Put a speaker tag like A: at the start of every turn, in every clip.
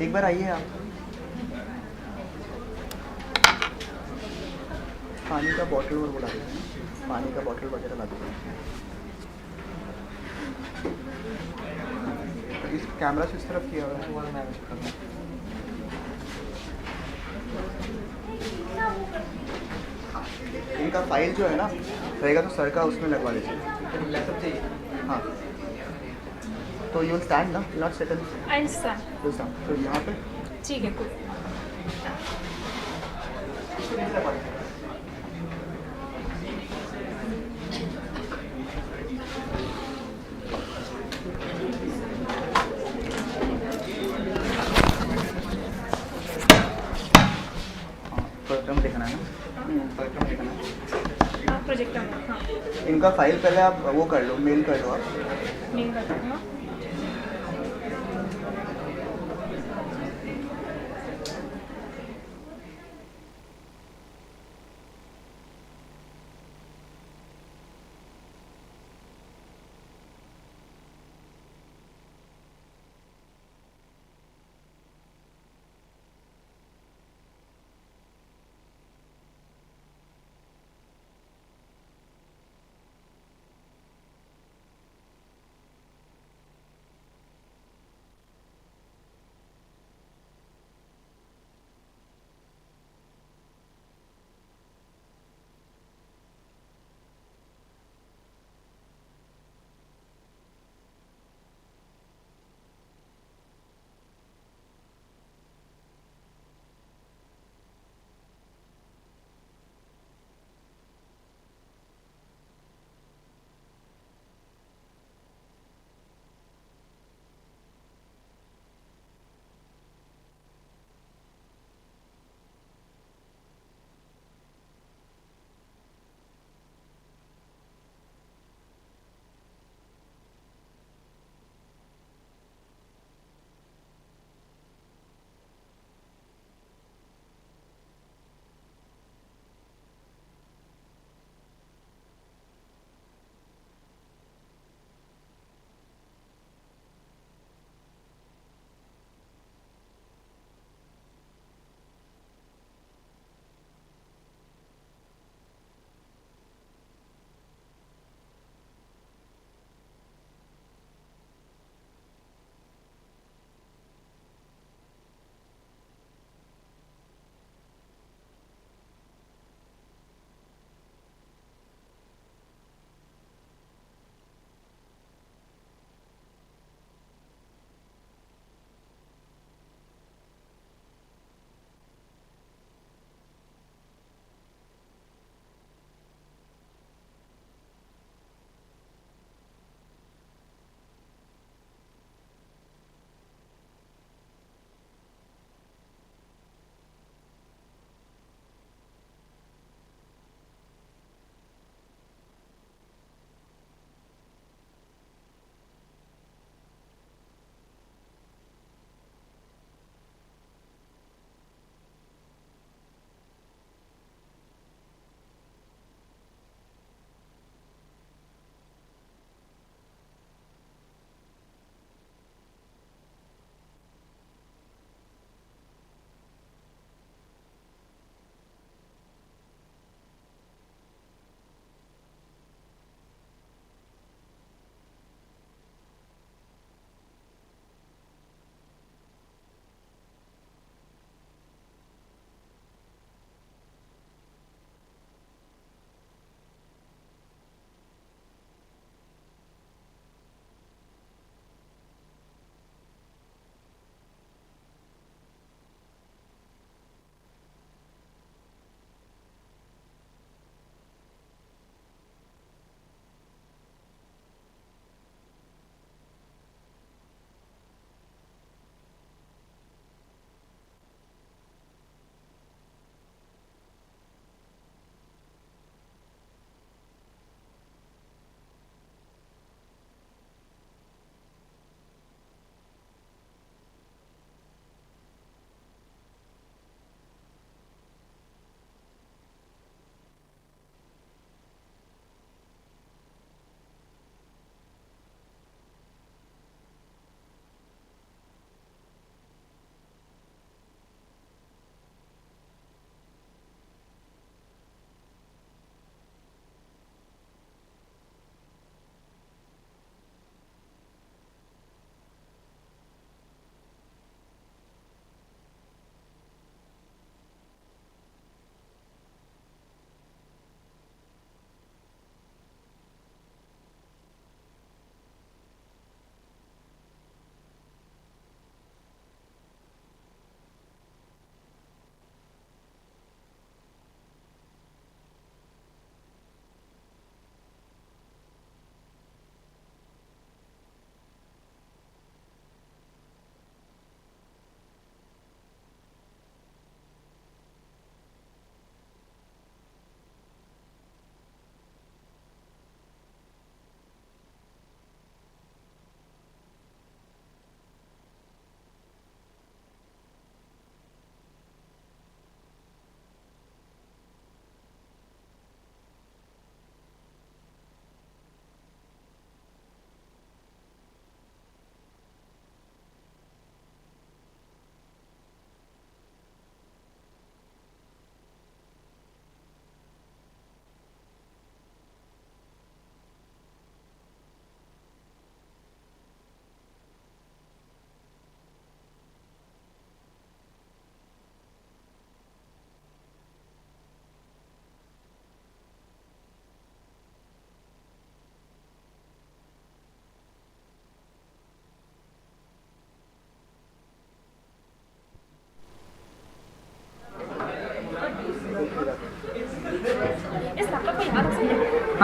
A: एक बार आइए आप, पानी का बॉटल और बुला देते हैं, पानी का बॉटल वगैरह ला देते हैं। तो इस कैमरा से इस तरफ किया हुआ है, वो मैं करना। इनका फाइल जो है ना रहेगा तो सर का उसमें लगवा लीजिए। लैपटॉप चाहिए? हाँ। तो यू विल स्टैंड ना, नॉट सेटल।
B: I understand.
A: तो यहाँ पे
B: ठीक है, cool.
A: प्रोग्राम देखना है ना, प्रोग्राम देखना है।
B: प्रोजेक्टर में, हाँ,
A: इनका फाइल पहले आप वो कर लो, मेल कर लो आप।
B: मेल कर दूँगा।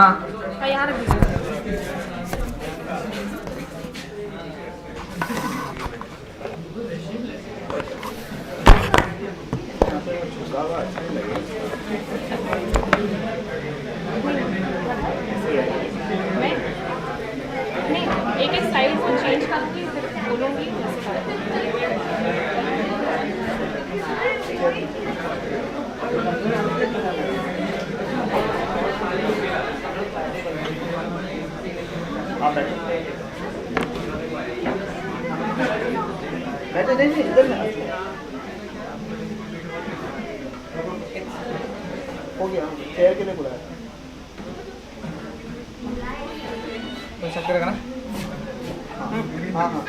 C: हाँ
B: यहाँ रख दीजिए।
A: झुका हुआ अच्छा नहीं लगेगा।
B: मैं नहीं एक एक साइड को चेंज करूँगी फिर बोलूँगी कैसे
A: हाँ बैठो बैठो, नहीं नहीं इधर ना, हो गया चेयर के लिए बुलाया।
C: सब करेगा ना।
A: हाँ हाँ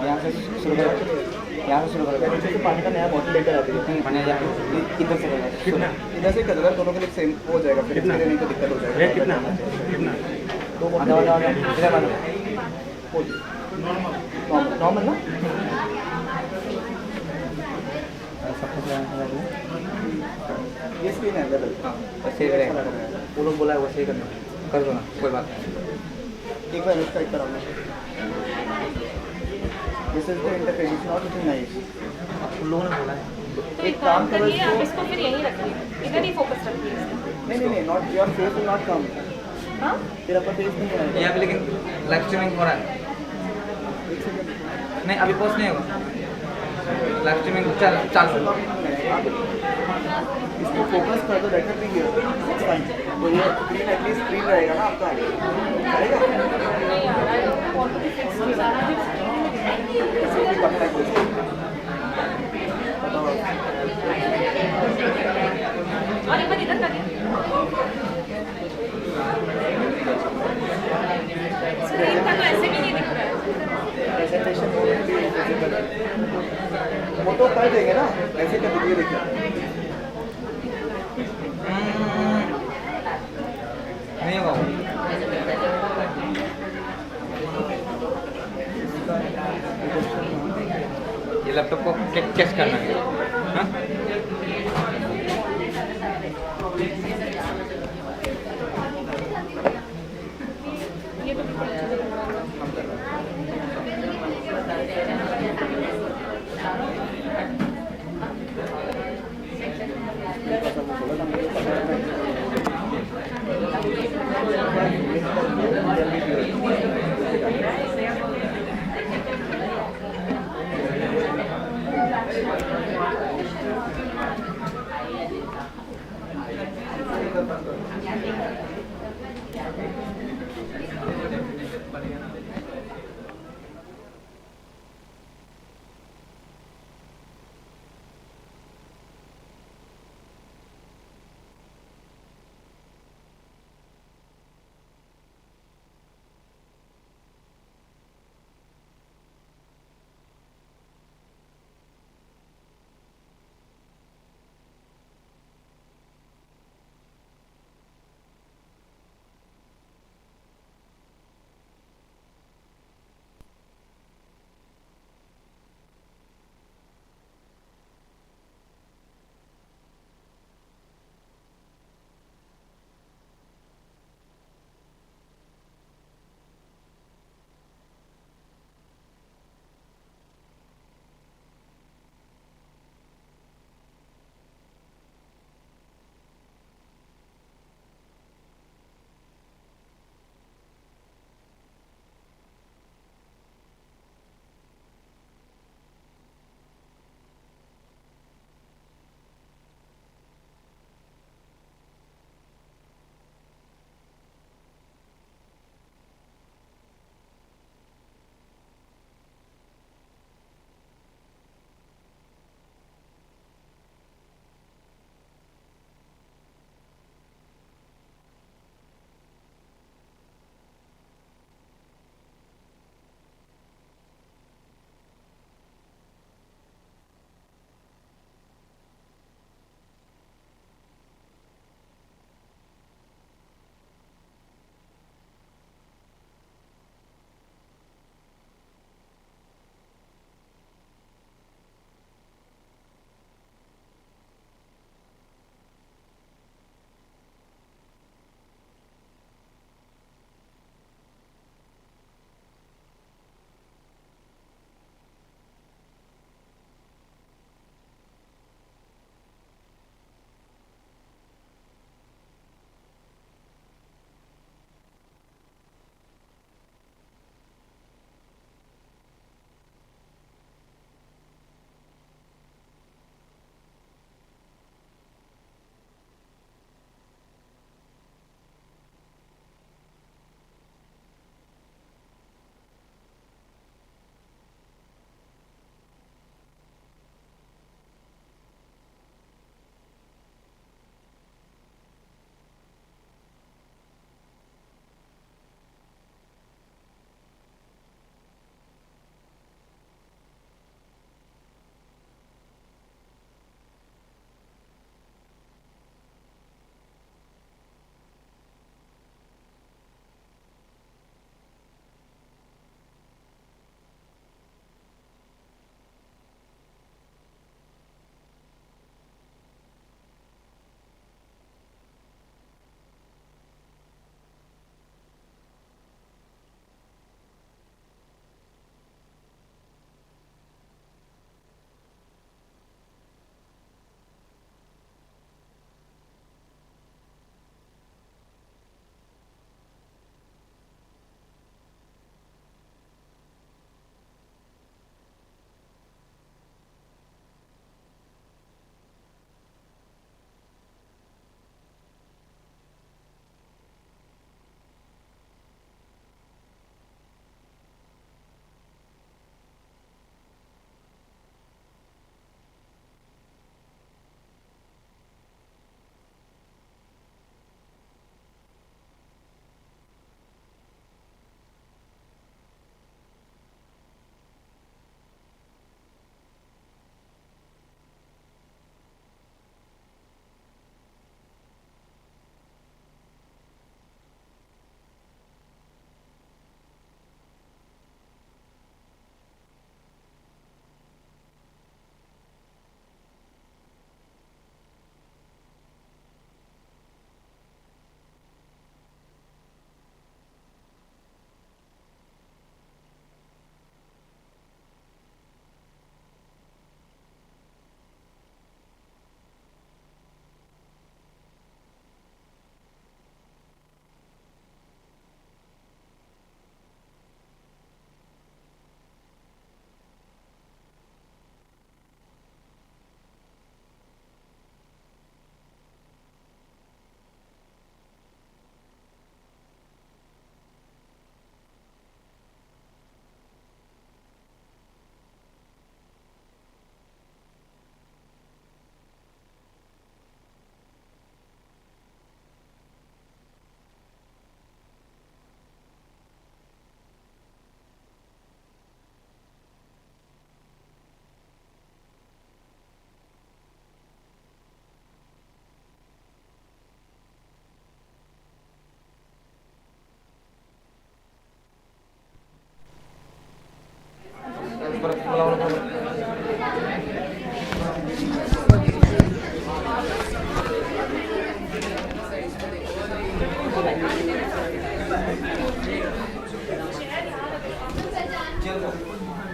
A: यहाँ से शुरू करो, यहाँ से शुरू करो। नीचे से पानी का नया बॉटल लेकर आते हैं।
C: पानी
A: इधर से कितना, इधर से कर दो, दोनों के लिए सेम हो जाएगा, फिर इसके लिए नहीं तो दिक्कत हो जाएगा।
C: कितना
A: दो बॉटल नॉर्मल ना। ये स्क्रीन है अंदर। हाँ
C: वैसे ही रहेगा, वो लोग बोला है वैसे ही करना, कर दो ना, कोई बात नहीं।
A: एक बार इसका एक कराना। This is the interface, it's not it nice.
C: उन लोगों ने बोला है।
B: तो एक काम करिए आप इसको फिर यहीं रखिए, इधर ही फोकस रखिए।
A: नहीं नहीं not your face will not come.
B: हाँ
A: फिर आपका फेस नहीं आएगा।
C: यहाँ पे लेकिन लाइव स्ट्रीमिंग हो रहा है। नहीं अभी पोस्ट नहीं होगा, लाइव स्ट्रीमिंग चल चल।
A: इसको फोकस कर दो, लेटर भी गिर फाइन। तो ये स्क्रीन एटलीस्ट स्क्रीन रहेगा ना आपका, रहेगा।
B: नहीं यार I don't want to be fixed to that. और एक बार इधर करिए। स्क्रीन का तो ऐसे भी नहीं दिख रहा है।
A: प्रेजेंटेशन वो तो कर देंगे ना, ऐसे कर दीजिए। देखिए
C: नहीं होगा वो। ये लैपटॉप को कैच करना है। हाँ?
B: ये तो बिल्कुल अच्छा लग रहा है।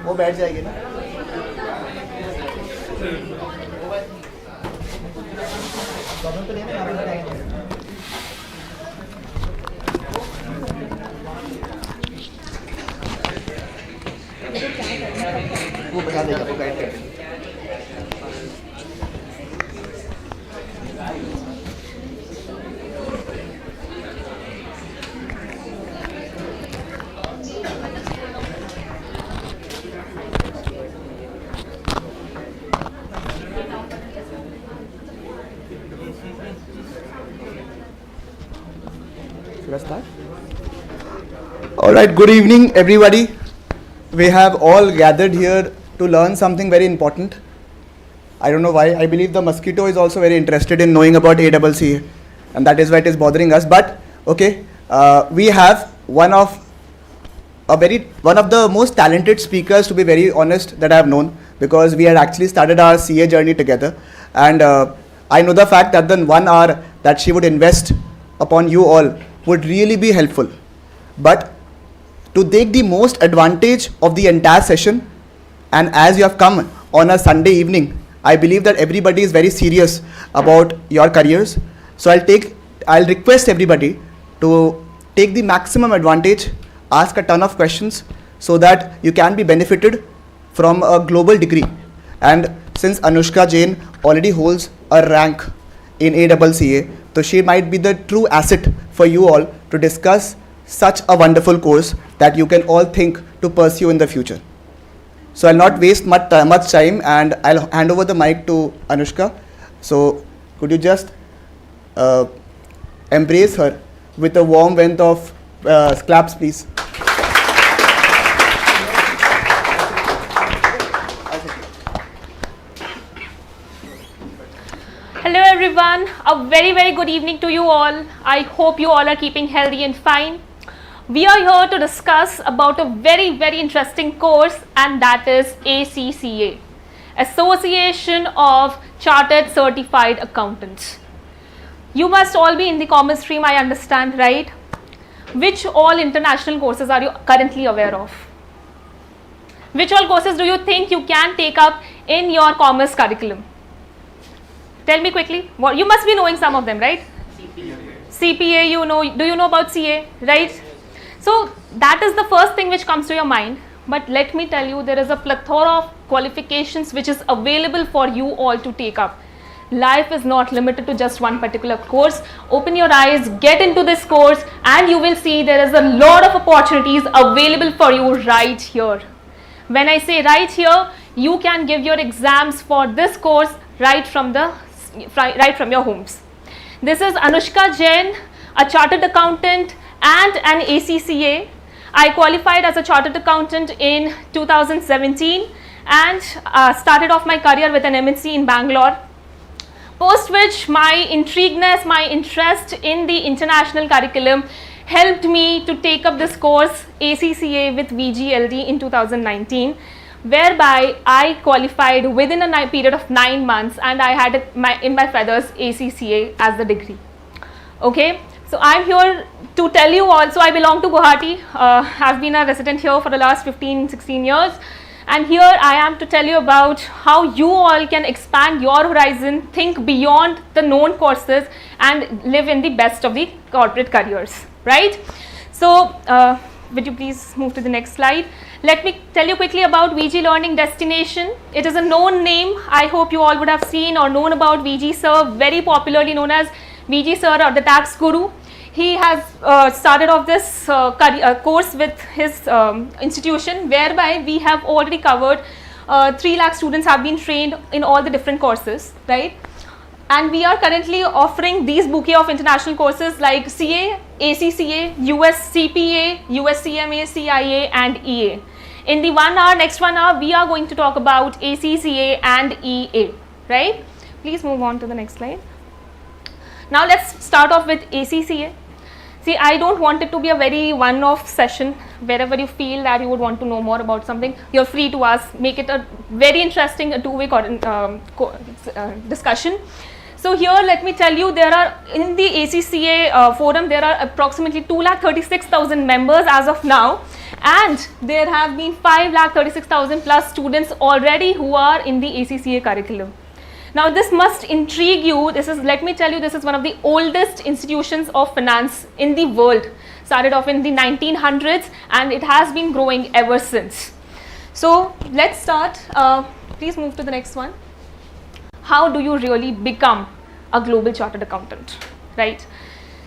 A: वो बैठ जाएगी ना. प्रॉब्लम तो नहीं है ना, यहाँ पे बैठाएंगे. वो बता देगा, वो गाइड कर देगा. Should I start? All right, good evening, everybody. We have all gathered here to learn something very important. I don't know why. I believe the mosquito is also very interested in knowing about ACCA, and that is why it is bothering us. But okay, we have one of the most talented speakers, to be very honest, that I have known, because we had actually started our CA journey together, and I know the fact that the 1 hour that she would invest upon you all would really be helpful. But to take the most advantage of the entire session, and as you have come on a Sunday evening, I believe that everybody is very serious about your careers. So I'll request everybody to take the maximum advantage, ask a ton of questions, so that you can be benefited from a global degree. And since Anushka Jain already holds a rank in ACCA, so she might be the true asset for you all to discuss such a wonderful course that you can all think to pursue in the future. So I'll not waste much time, and I'll hand over the mic to Anushka. So could you just embrace her with a warm warmth of claps, please.
B: Hello everyone, a very good evening to you all. I hope you all are keeping healthy and fine. We are here to discuss about a very interesting course, and that is ACCA, Association of Chartered Certified Accountants. You must all be in the commerce stream, I understand, right? Which all international courses are you currently aware of? Which all courses do you think you can take up in your commerce curriculum? Tell me quickly. You must be knowing some of them, right? CPA, you know. Do you know about CA, right? So that is the first thing which comes to your mind. But let me tell you, there is a plethora of qualifications which is available for you all to take up. Life is not limited to just one particular course. Open your eyes, get into this course, and you will see there is a lot of opportunities available for you right here. When I say right here, you can give your exams for this course right from your homes. This is Anushka Jain, a chartered accountant and an ACCA. I qualified as a chartered accountant in 2017 and started off my career with an MNC in Bangalore. Post which my intrigueness, my interest in the international curriculum helped me to take up this course ACCA with VGLD in 2019, whereby I qualified within a period of 9 months, and I had in my feathers ACCA as the degree. Okay, so I'm here to tell you also, I belong to Guwahati, have been a resident here for the last 15-16 years. And here I am to tell you about how you all can expand your horizon, think beyond the known courses, and live in the best of the corporate careers, right? So, would you please move to the next slide? Let me tell you quickly about VG Learning Destination. It is a known name. I hope you all would have seen or known about VG Sir, very popularly known as VG Sir or the Tax Guru. He has started off this course with his institution, whereby we have already covered 3 lakh students have been trained in all the different courses, right? And we are currently offering these bouquet of international courses like CA, ACCA, US CPA, US CMA, CIA and EA. In the next 1 hour, we are going to talk about ACCA and EA, right? Please move on to the next slide. Now let's start off with ACCA. See, I don't want it to be a very one-off session. Wherever you feel that you would want to know more about something, you're free to ask. Make it a very interesting two-way discussion. So here let me tell you, there are in the ACCA forum there are approximately 2,36,000 members as of now, and there have been 5,36,000 plus students already who are in the ACCA curriculum. Now this must intrigue you. This is, let me tell you, this is one of the oldest institutions of finance in the world. Started off in the 1900s and it has been growing ever since. So let's start. Please move to the next one. How do you really become a global chartered accountant, right?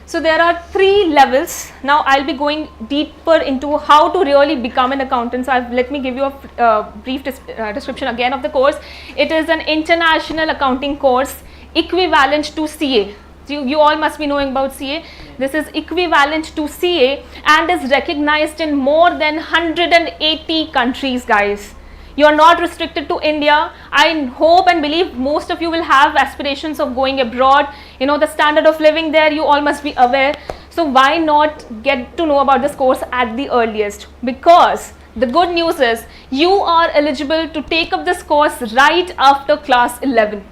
B: So there are 3 levels. Now I'll be going deeper into how to really become an accountant. So let me give you a brief description again of the course. It is an international accounting course equivalent to CA. You all must be knowing about CA. This is equivalent to CA and is recognized in more than 180 countries, guys. You are not restricted to India. I hope and believe most of you will have aspirations of going abroad. You know, the standard of living there, you all must be aware. So why not get to know about this course at the earliest? Because the good news is you are eligible to take up this course right after class 11.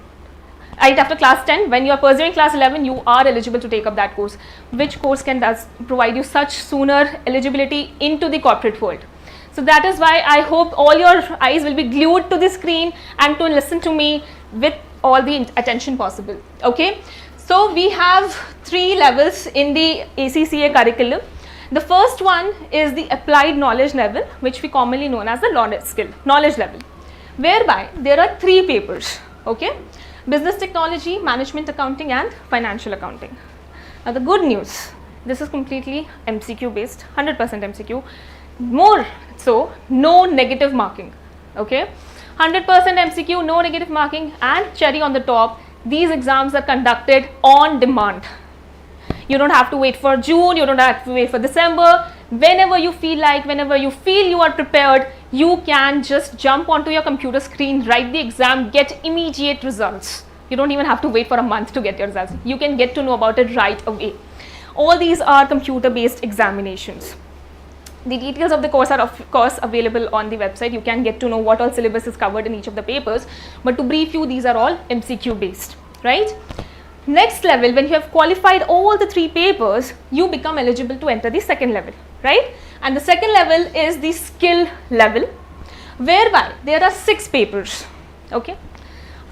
B: Right after class 10, when you are pursuing class 11, you are eligible to take up that course. Which course can provide you such sooner eligibility into the corporate world? So that is why I hope all your eyes will be glued to the screen and to listen to me with all the attention possible. Okay. So we have 3 levels in the ACCA curriculum. The first one is the applied knowledge level, which we commonly known as the knowledge level, whereby there are 3 papers. Okay. Business technology, management accounting and financial accounting. Now the good news, this is completely MCQ based, 100% MCQ. More so, no negative marking. Okay, 100% MCQ, no negative marking, and cherry on the top, these exams are conducted on demand. You don't have to wait for June, you don't have to wait for December. Whenever you feel like, whenever you feel you are prepared, you can just jump onto your computer screen, write the exam, get immediate results. You don't even have to wait for a month to get your results. You can get to know about it right away. All these are computer based examinations. The details of the course are of course available on the website. You can get to know what all syllabus is covered in each of the papers, but to brief you, these are all MCQ based, right? Next level, when you have qualified all the 3 papers, you become eligible to enter the second level, right? And the second level is the skill level, whereby there are 6 papers. Okay.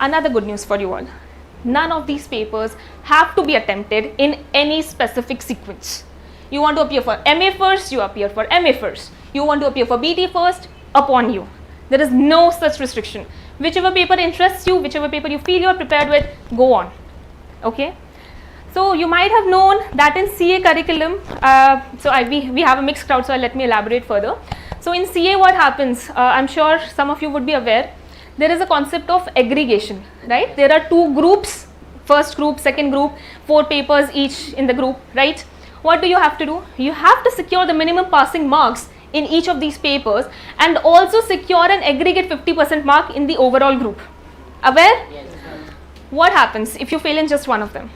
B: Another good news for you all, none of these papers have to be attempted in any specific sequence. You want to appear for MA first, you appear for MA first. You want to appear for BT first, upon you. There is no such restriction. Whichever paper interests you, whichever paper you feel you are prepared with, go on. Okay. So you might have known that in CA curriculum, we have a mixed crowd, so let me elaborate further. So in CA what happens, I'm sure some of you would be aware, there is a concept of aggregation, right? There are 2 groups, first group, second group, 4 papers each in the group, right? What do you have to do? You have to secure the minimum passing marks in each of these papers and also secure an aggregate 50% mark in the overall group. Aware? Yes. What happens if you fail in just one of them?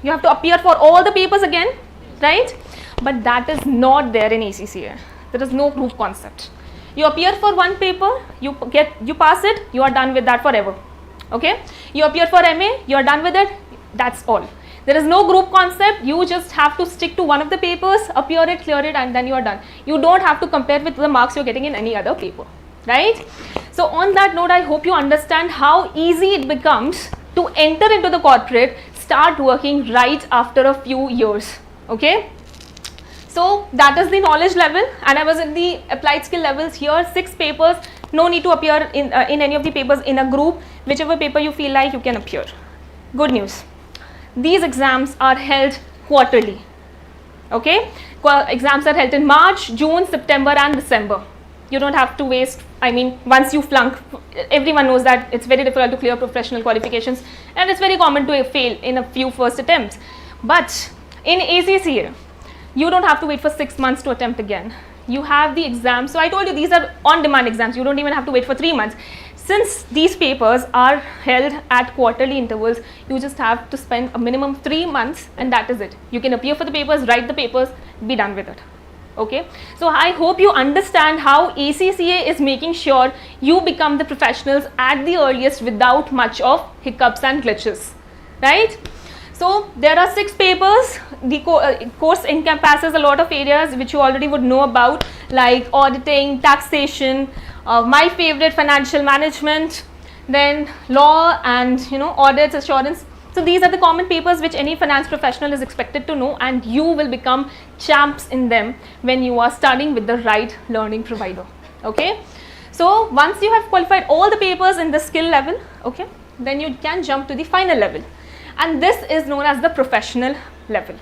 B: You have to appear for all the papers again, right? But that is not there in ACCA. There is no group concept. You appear for one paper, you pass it, you are done with that forever. Okay? You appear for MA, you are done with it, that's all. There is no group concept. You just have to stick to one of the papers, appear it, clear it, and then you are done. You don't have to compare with the marks you are getting in any other paper, right? So on that note, I hope you understand how easy it becomes to enter into the corporate, start working right after a few years. Okay? So that is the knowledge level, and I was in the applied skill levels here, 6 papers. No need to appear in any of the papers in a group. Whichever paper you feel like, you can appear. Good news. These exams are held quarterly. Okay? Exams are held in March, June, September and December. You don't have to waste, once you flunk, everyone knows that it's very difficult to clear professional qualifications and it's very common to fail in a few first attempts. But in ACCA, you don't have to wait for 6 months to attempt again. You have the exams. So I told you these are on-demand exams. You don't even have to wait for 3 months. Since these papers are held at quarterly intervals, you just have to spend a minimum 3 months and that is it. You can appear for the papers, write the papers, be done with it. Okay. So I hope you understand how ACCA is making sure you become the professionals at the earliest without much of hiccups and glitches. right? So there are 6 papers. The course encompasses a lot of areas which you already would know about, like auditing, taxation, my favorite, financial management, then law and audits, assurance. So these are the common papers which any finance professional is expected to know, and you will become champs in them when you are studying with the right learning provider. Okay. So once you have qualified all the papers in the skill level, okay, then you can jump to the final level, and this is known as the professional level.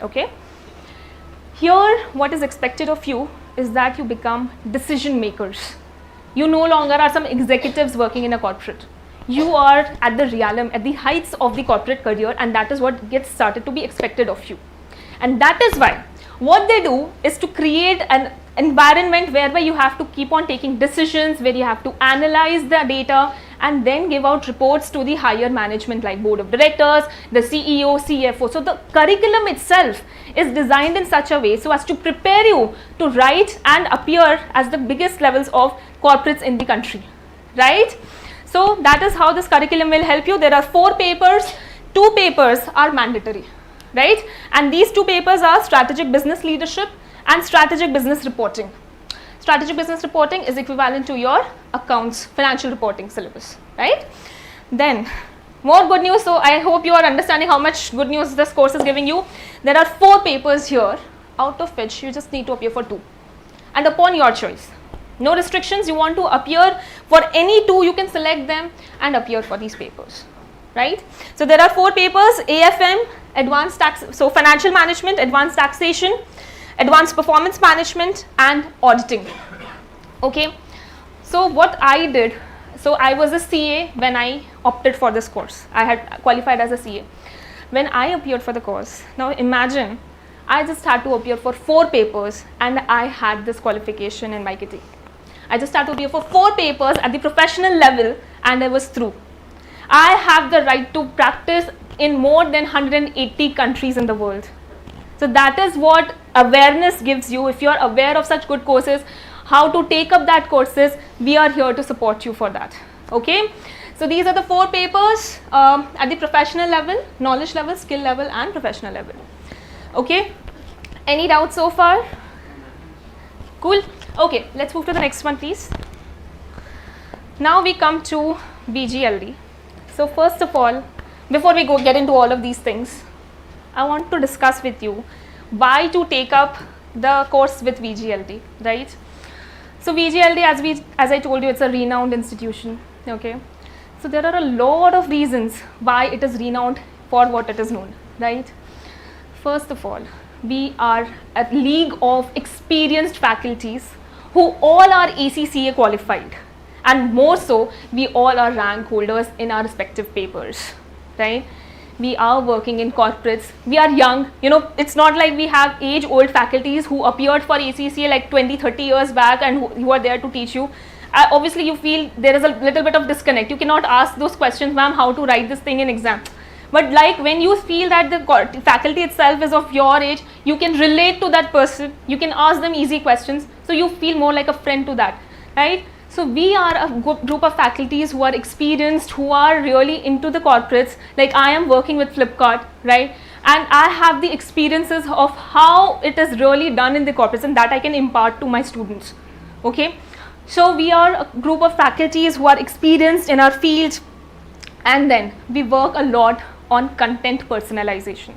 B: Okay. Here what is expected of you is that you become decision makers. You no longer are some executives working in a corporate. You are at the realm, at the heights of the corporate career, and that is what gets started to be expected of you. And that is why what they do is to create an environment whereby you have to keep on taking decisions, where you have to analyze the data and then give out reports to the higher management like board of directors, the CEO, CFO. So the curriculum itself is designed in such a way so as to prepare you to write and appear as the biggest levels of corporates in the country, right? So that is how this curriculum will help you. There are 4 papers, 2 papers are mandatory, right? And these 2 papers are strategic business leadership and strategic business reporting. Strategic business reporting is equivalent to your accounts, financial reporting syllabus, right? Then more good news. So I hope you are understanding how much good news this course is giving you. There are 4 papers here, out of which you just need to appear for 2, and upon your choice. No restrictions. You want to appear for any 2, you can select them and appear for these papers, right? So there are 4 papers: AFM, advanced tax, so financial management, advanced taxation, advanced performance management, and auditing. Okay. So what I did, so I was a CA when I opted for this course. I had qualified as a CA. When I appeared for the course, now imagine I just had to appear for 4 papers and I had this qualification in my kitty. I just had to appear for 4 papers at the professional level and I was through. I have the right to practice in more than 180 countries in the world. So that is what awareness gives you. If you are aware of such good courses, how to take up that courses, we are here to support you for that. Okay. So these are the 4 papers at the professional level, knowledge level, skill level, and professional level. Okay. Any doubts so far? Cool. Okay, let's move to the next one, please. Now we come to VGLD. So first of all, before we get into all of these things, I want to discuss with you why to take up the course with VGLD, right? So VGLD, as I told you, it's a renowned institution. Okay. So there are a lot of reasons why it is renowned for what it is known, right? First of all, we are a league of experienced faculties who all are ACCA qualified, and more so, we all are rank holders in our respective papers, right? We are working in corporates, we are young, it's not like we have age-old faculties who appeared for ACCA like 20-30 years back and who are there to teach you. Obviously, you feel there is a little bit of disconnect. You cannot ask those questions, ma'am, how to write this thing in exam. But like when you feel that the faculty itself is of your age, you can relate to that person, you can ask them easy questions, so you feel more like a friend to that, right? So we are a group of faculties who are experienced, who are really into the corporates. Like I am working with Flipkart, right? And I have the experiences of how it is really done in the corporates, and that I can impart to my students, okay? So we are a group of faculties who are experienced in our field, and then we work a lot on content personalization.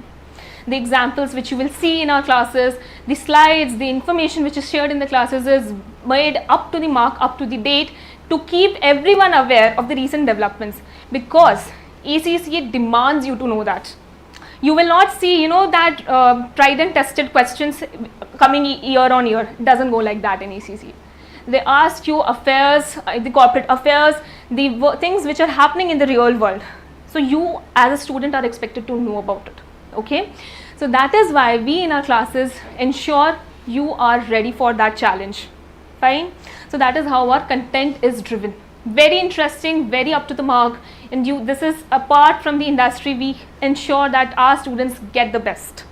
B: The examples which you will see in our classes, the slides, the information which is shared in the classes is made up to the mark, up to the date, to keep everyone aware of the recent developments, because ACCA demands you to know that. You will not see, that tried and tested questions coming year on year. It doesn't go like that in ACCA. They ask you affairs, the corporate affairs, the things which are happening in the real world. So you as a student are expected to know about it, okay? So that is why we in our classes ensure you are ready for that challenge, fine? So that is how our content is driven. Very interesting, very up to the mark, and this is apart from the industry, we ensure that our students get the best,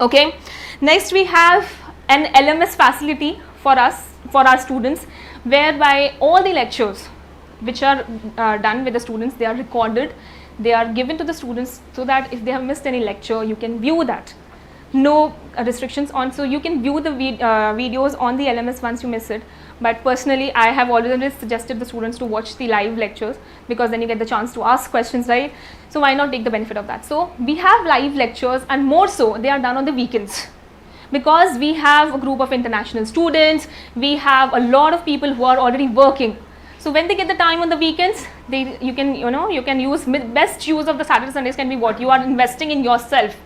B: okay? Next we have an LMS facility for us, for our students, whereby all the lectures which are done with the students, they are recorded, They are given to the students so that if they have missed any lecture, you can view that. No restrictions on, so you can view the videos on the LMS once you miss it. But personally, I have always suggested the students to watch the live lectures, because then you get the chance to ask questions, right? So why not take the benefit of that? So we have live lectures, and more so they are done on the weekends, because we have a group of international students, we have a lot of people who are already working. So when they get the time on the weekends, you can use best use of the Saturday Sundays can be what? You are investing in yourself.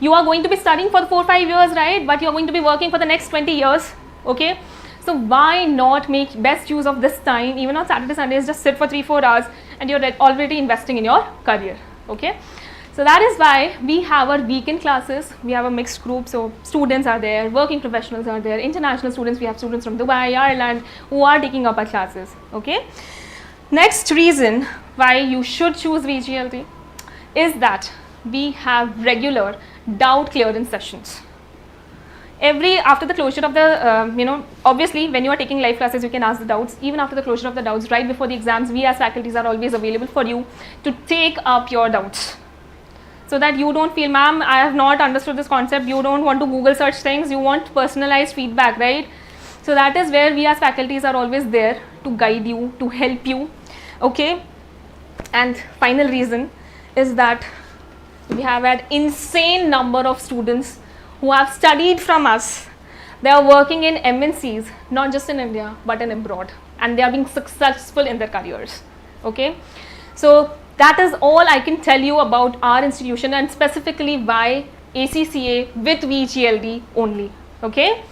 B: You are going to be studying for 4-5 years, right? But you are going to be working for the next 20 years, okay? So why not make best use of this time? Even on Saturday Sundays, just sit for 3-4 hours and you're already investing in your career, okay? So that is why we have our weekend classes. We have a mixed group, so students are there, working professionals are there, international students, we have students from Dubai, Ireland who are taking up our classes, okay? Next reason why you should choose VGLT is that we have regular doubt clearance sessions. After the closure of the, obviously when you are taking live classes, you can ask the doubts. Even after the closure of the doubts, right before the exams, we as faculties are always available for you to take up your doubts. So that you don't feel, ma'am, I have not understood this concept, you don't want to Google search things, you want personalized feedback, right? So that is where we as faculties are always there to guide you, to help you, okay? And final reason is that we have had insane number of students who have studied from us. They are working in MNCs, not just in India, but in abroad, and they are being successful in their careers, okay? So that is all I can tell you about our institution, and specifically why ACCA with VGLD only, okay?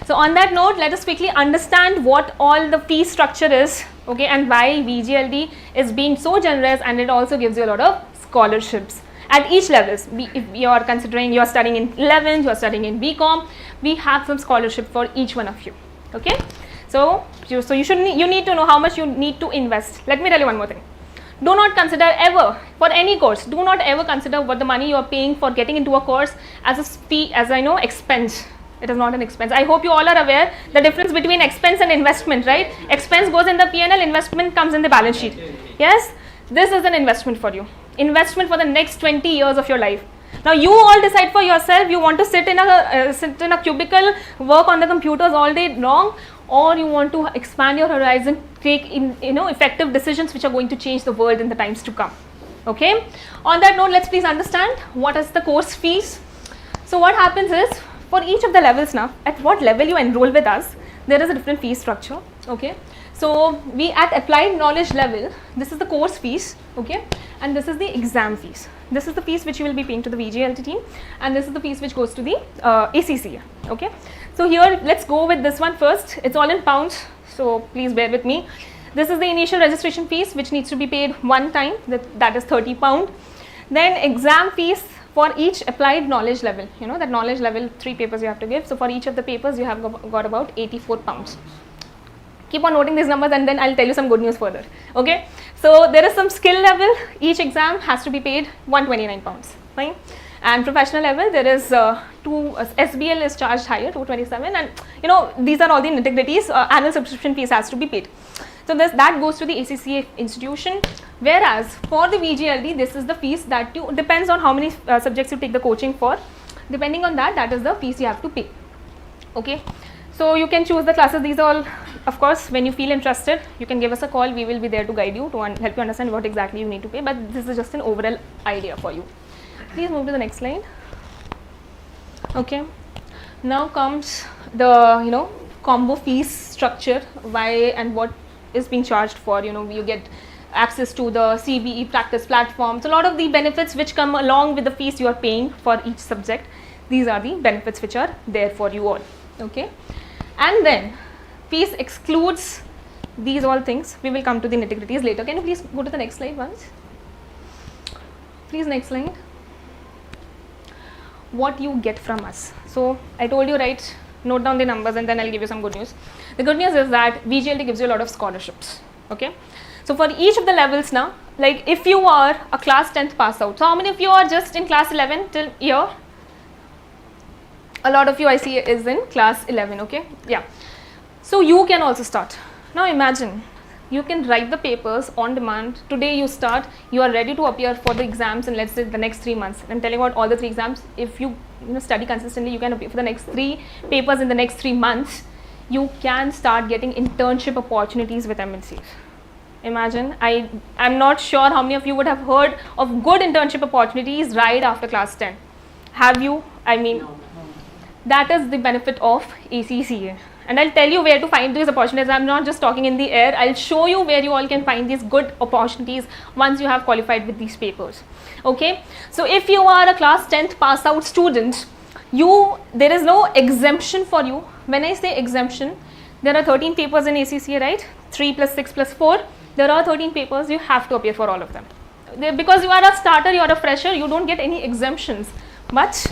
B: So on that note, let us quickly understand what all the fee structure is, okay, and why VGLD is being so generous, and it also gives you a lot of scholarships at each levels. If you are considering you are studying in 11th, you are studying in BCom, we have some scholarship for each one of you, okay? So you need to know how much you need to invest. Let me tell you one more thing. Do not consider ever, for any course, do not ever consider what the money you are paying for getting into a course as a fee, as I know, expense. It is not an expense. I hope you all are aware the difference between expense and investment, right? Expense goes in the P&L, investment comes in the balance sheet. Yes, this is an investment for you. Investment for the next 20 years of your life. Now you all decide for yourself, you want to sit in a cubicle, work on the computers all day long, or you want to expand your horizon, take effective decisions which are going to change the world in the times to come, okay? On that note, let's please understand what is the course fees. So what happens is, for each of the levels now, at what level you enroll with us, there is a different fee structure, okay? So we at applied knowledge level, this is the course fees, okay, and this is the exam fees. This is the fees which you will be paying to the VGLT team, and this is the fees which goes to the ACCA, okay. So here, let's go with this one first. It's all in pounds, so please bear with me. This is the initial registration fees which needs to be paid one time, that is £30. Then exam fees for each applied knowledge level, that knowledge level 3 papers you have to give. So for each of the papers you have got about £84. Keep on noting these numbers, and then I'll tell you some good news further, okay? So there is some skill level, each exam has to be paid £129, fine? And professional level, there is SBL is charged higher, 227, and these are all the nitty-gritties. Annual subscription fees has to be paid. So that goes to the ACCA institution, whereas for the VGLD, this is the fees that depends on how many subjects you take the coaching for. Depending on that is the fees you have to pay, okay? So you can choose the classes. These are all, of course, when you feel interested, you can give us a call. We will be there to guide you, to help you understand what exactly you need to pay, but this is just an overall idea for you. Please move to the next slide. Okay, now comes the combo fees structure, why and what is being charged for. You get access to the CBE practice platform. So a lot of the benefits which come along with the fees you are paying for each subject, these are the benefits which are there for you all, okay? And then fees excludes these all things. We will come to the nitty-gritties later. Can you please go to the next slide once? Please, next slide. What you get from us. So I told you, right, note down the numbers and then I'll give you some good news. The good news is that VGLT gives you a lot of scholarships, okay? So for each of the levels now, like if you are a class 10th pass out, so how many of you are just in class 11 till year? A lot of you I see is in class 11, okay? Yeah. So you can also start. Now imagine you can write the papers on demand. Today you start, you are ready to appear for the exams in, let's say, the next 3 months. I'm telling about all the 3 exams. If you study consistently, you can appear for the next 3 papers in the next 3 months. You can start getting internship opportunities with MNCs. Imagine, I'm not sure how many of you would have heard of good internship opportunities right after class 10. Have you? I mean, that is the benefit of ACCA. And I'll tell you where to find these opportunities. I'm not just talking in the air. I'll show you where you all can find these good opportunities once you have qualified with these papers. Okay. So if you are a class 10th pass out student, there is no exemption for you. When I say exemption, there are 13 papers in ACCA, right? 3 plus 6 plus 4. There are 13 papers. You have to appear for all of them. Because you are a starter, you are a fresher, you don't get any exemptions. But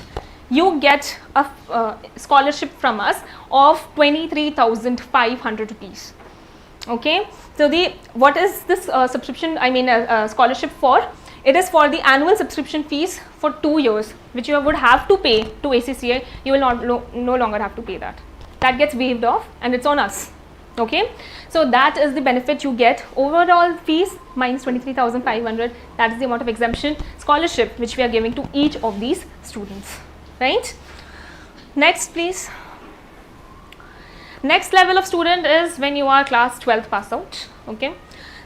B: you get a scholarship from us of 23,500 rupees. Okay. So what is this subscription? I mean scholarship for? It is for the annual subscription fees for 2 years, which you would have to pay to ACCA. You will no longer have to pay that. That gets waived off, and it's on us. Okay. So that is the benefit you get. Overall fees minus 23,500. That is the amount of exemption scholarship which we are giving to each of these students. Right. Next, please. Next level of student is when you are class 12th pass out. Okay.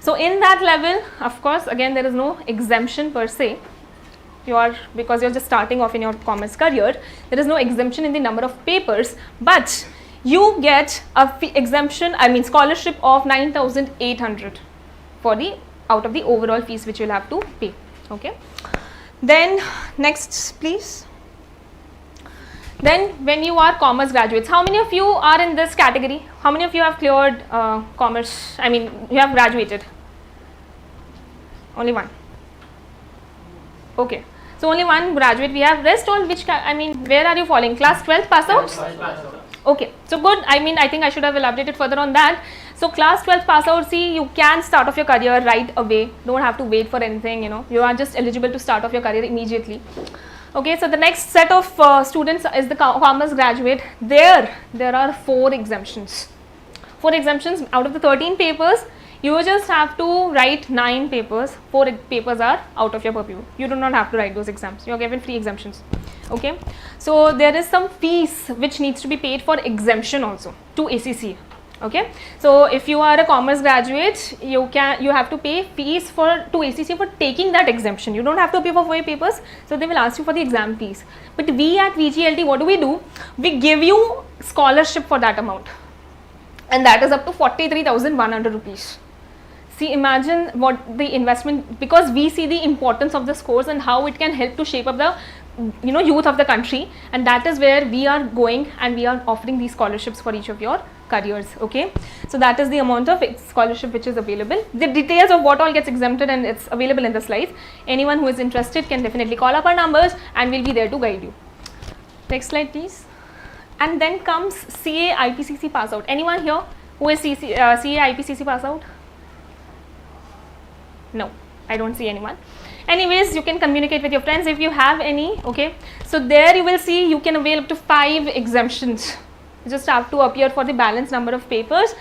B: So in that level, of course, again there is no exemption per se. Because you're just starting off in your commerce career, there is no exemption in the number of papers, but you get a exemption, I mean scholarship of 9,800 for out of the overall fees which you'll have to pay. Okay. Then next, please. Then when you are commerce graduates, how many of you are in this category? How many of you have cleared commerce? I mean, you have graduated? Only one. Okay. So only one graduate we have. Rest all which, where are you falling? Class 12 pass out? Okay. So good. I think I should have elaborated further on that. So class 12 pass out, see, you can start off your career right away. Don't have to wait for anything, you are just eligible to start off your career immediately. Okay, so the next set of students is the commerce graduate. There are 4 exemptions. 4 exemptions out of the 13 papers. You just have to write 9 papers. 4 papers are out of your purview. You do not have to write those exams. You are given free exemptions. Okay, so there is some fees which needs to be paid for exemption also to ACCA. Okay, so if you are a commerce graduate, you have to pay fees to ACCA for taking that exemption. You don't have to pay for 4 papers, so they will ask you for the exam fees. But we at VGLT, what do? We give you scholarship for that amount, and that is up to 43,100 rupees. See, imagine what the investment, because we see the importance of this course and how it can help to shape up the youth of the country, and that is where we are going, and we are offering these scholarships for each of your careers. Okay, so that is the amount of scholarship which is available. The details of what all gets exempted, and it's available in the slides. Anyone who is interested can definitely call up our numbers, and we'll be there to guide you. Next slide, please. And then comes CA IPCC pass out. Anyone here who is CA IPCC pass out? No, I don't see anyone. Anyways, you can communicate with your friends if you have any. Okay, so there you will see you can avail up to 5 exemptions. You just have to appear for the balanced number of papers.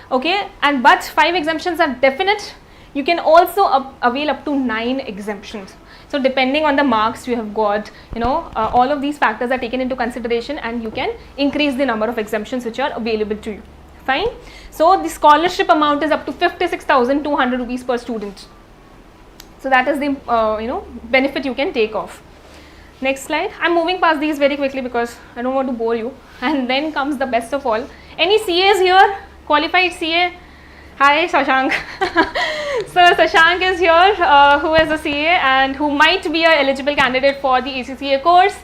B: Okay, but 5 exemptions are definite. You can also avail up to 9 exemptions. So depending on the marks you have got, all of these factors are taken into consideration, and you can increase the number of exemptions which are available to you. Fine. So the scholarship amount is up to 56,200 rupees per student. So that is the benefit you can take off. Next slide. I'm moving past these very quickly because I don't want to bore you. And then comes the best of all. Any CAs here? Qualified CA? Hi, Sashank. So Sashank is here, who is a CA and who might be an eligible candidate for the ACCA course.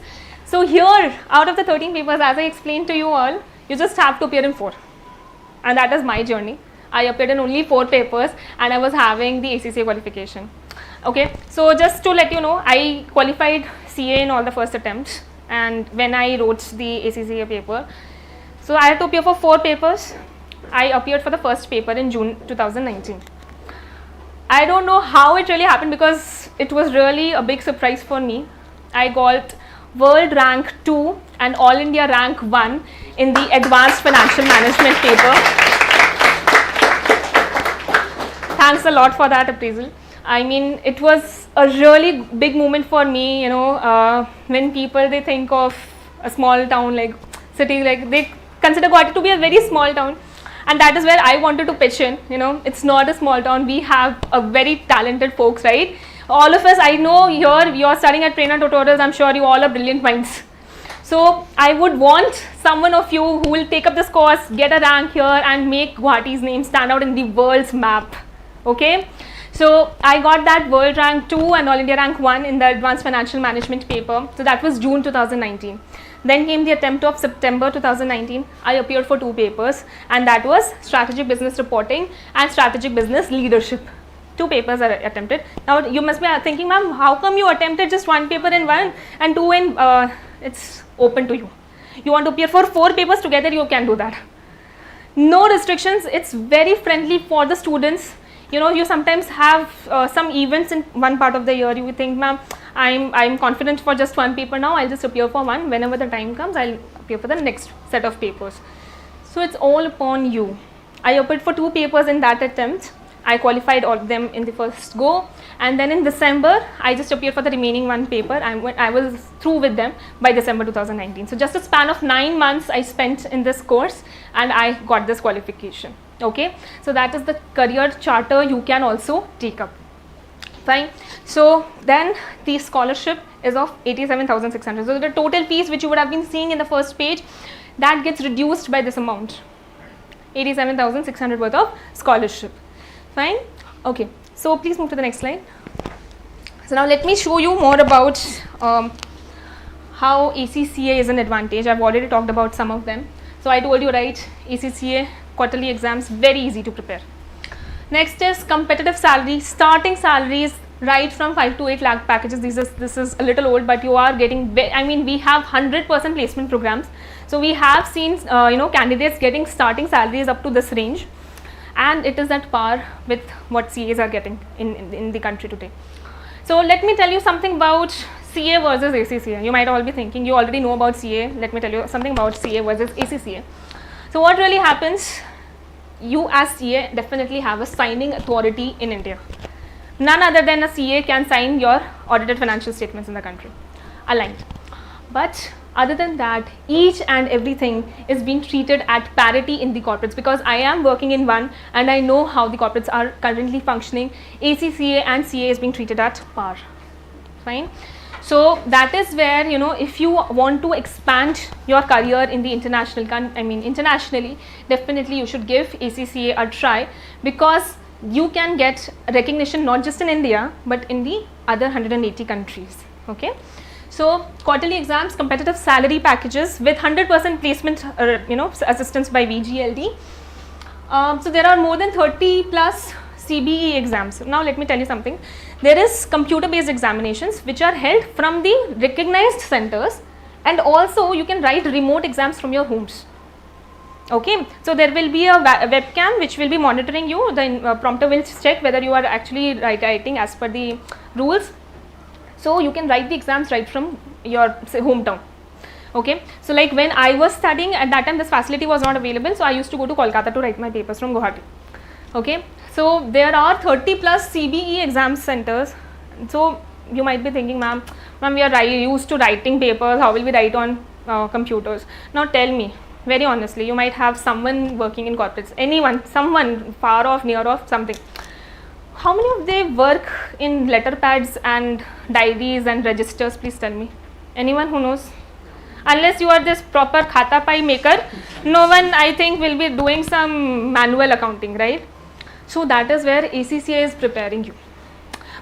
B: So here, out of the 13 papers, as I explained to you all, you just have to appear in 4. And that is my journey. I appeared in only 4 papers, and I was having the ACCA qualification. Okay, so just to let you know, I qualified CA in all the first attempts, and when I wrote the ACCA paper, so I had to appear for 4 papers. I appeared for the first paper in June 2019. I don't know how it really happened, because it was really a big surprise for me. I got world rank 2 and all India rank 1 in the advanced financial management paper. thanks a lot for that appraisal. I mean, it was a really big moment for me, you know, when people, they think of a small town like city, like they consider Guwahati to be a very small town, and that is where I wanted to pitch in. You know, it's not a small town. We have a very talented folks, right? All of us, I know you're studying at Prerna Tutorials. I'm sure you all are brilliant minds. So I would want someone of you who will take up this course, get a rank here, and make Guwahati's name stand out in the world's map. Okay. So I got that world rank 2 and all India rank 1 in the advanced financial management paper. So that was June 2019. Then came the attempt of September 2019. I appeared for 2 papers, and that was strategic business reporting and strategic business leadership. 2 papers are attempted. Now you must be thinking, ma'am, how come you attempted just 1 paper in 1 and 2 in, it's open to you. You want to appear for 4 papers together, you can do that. No restrictions, it's very friendly for the students. You know, you sometimes have some events in one part of the year. You think, ma'am, I'm confident for just 1 paper now. I'll just appear for 1. Whenever the time comes, I'll appear for the next set of papers. So it's all upon you. I appeared for 2 papers in that attempt. I qualified all of them in the first go, and then in December, I just appeared for the remaining 1 paper. I was through with them by December 2019. So just a span of 9 months I spent in this course, and I got this qualification. Okay, so that is the career charter you can also take up. Fine. So then the scholarship is of 87,600. So the total fees which you would have been seeing in the first page, that gets reduced by this amount, 87,600 worth of scholarship. Fine. Okay, so please move to the next slide. So now let me show you more about how ACCA is an advantage. I've already talked about some of them. So I told you, right, ACCA quarterly exams, very easy to prepare. Next is competitive salary, starting salaries right from 5 to 8 lakh packages. This is a little old, but you are getting, I mean, we have 100% placement programs. So we have seen, you know, candidates getting starting salaries up to this range, and it is at par with what CAs are getting in the country today. So let me tell you something about CA versus ACCA. You might all be thinking, you already know about CA. Let me tell you something about CA versus ACCA. So what really happens, you as CA definitely have a signing authority in India. None other than a CA can sign your audited financial statements in the country, aligned. But other than that, each and everything is being treated at parity in the corporates, because I am working in one and I know how the corporates are currently functioning. ACCA and CA is being treated at par. Fine. So that is where, you know, if you want to expand your career in the internationally, definitely you should give ACCA a try, because you can get recognition not just in India but in the other 180 countries. Okay. So quarterly exams, competitive salary packages with 100% placement, you know, assistance by VGLD. So there are more than 30 plus CBE exams. Now let me tell you something. There is computer based examinations which are held from the recognized centers, and also you can write remote exams from your homes. Okay, so there will be a webcam which will be monitoring you. The prompter will check whether you are actually writing as per the rules. So you can write the exams right from your hometown. Okay, so like when I was studying at that time, this facility was not available, so I used to go to Kolkata to write my papers from Guwahati. Okay, so there are 30 plus CBE exam centers. So you might be thinking, ma'am, we are used to writing papers, how will we write on computers? Now tell me, very honestly, you might have someone working in corporates, anyone, someone far off, near off, something. How many of they work in letter pads and diaries and registers? Please tell me. Anyone who knows? Unless you are this proper khata pai maker, no one, I think, will be doing some manual accounting, right? So that is where ACCA is preparing you,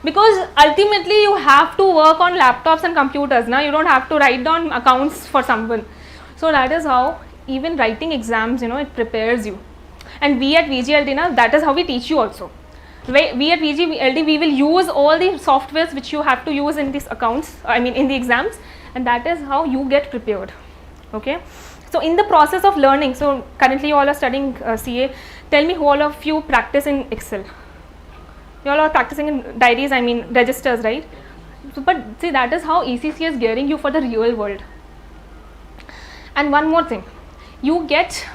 B: because ultimately you have to work on laptops and computers. Now you don't have to write down accounts for someone. So that is how even writing exams, you know, it prepares you. And we at VGLD, now that is how we teach you also. We at VGLD, we will use all the softwares which you have to use in these accounts, in the exams, and that is how you get prepared. Okay. So in the process of learning, so currently you all are studying CA, tell me who all of you practice in Excel. You all are practicing in diaries, registers, right? So, but see, that is how ACCA is gearing you for the real world. And one more thing, you get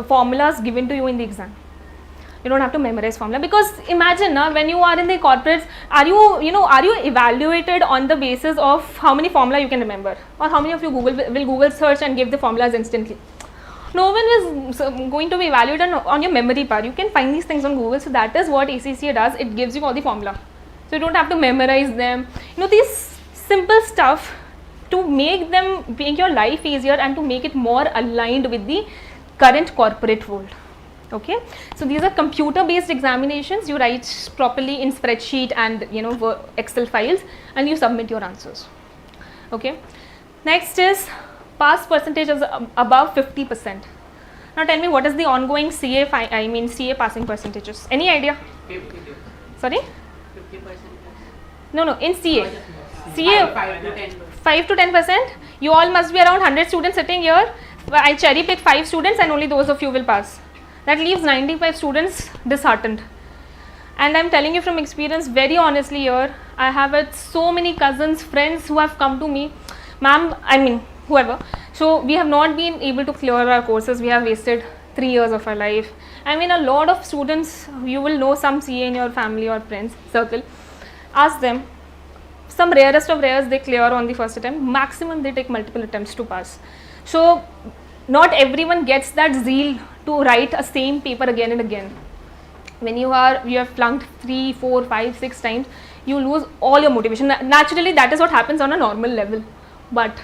B: formulas given to you in the exam. You don't have to memorize formula, because imagine when you are in the corporates, are you evaluated on the basis of how many formula you can remember, or how many of you will Google search and give the formulas instantly? No one is going to be evaluated on your memory part. You can find these things on Google. So that is what ACCA does. It gives you all the formula. So you don't have to memorize them. These simple stuff to make your life easier and to make it more aligned with the current corporate world. Okay, so these are computer based examinations. You write properly in spreadsheet and Excel files, and you submit your answers. Okay, next is pass percentage is above 50%. Now tell me, what is the ongoing CA CA passing percentages? Any idea?
C: 50.
B: Sorry?
C: 50%.
B: No, in CA.
C: 5 to 10%.
B: 5 to 10%. You all must be around 100 students sitting here. I cherry pick 5 students and only those of you will pass. That leaves 95 students disheartened. And I'm telling you from experience, very honestly here, I have had so many cousins, friends who have come to me, ma'am, whoever. So we have not been able to clear our courses. We have wasted 3 years of our life. A lot of students, you will know some CA in your family or friends circle. Ask them. Some rarest of rares they clear on the first attempt. Maximum they take multiple attempts to pass. So not everyone gets that zeal to write a same paper again and again. When you have flunked 3, 4, 5, 6 times, you lose all your motivation. Naturally, that is what happens on a normal level. But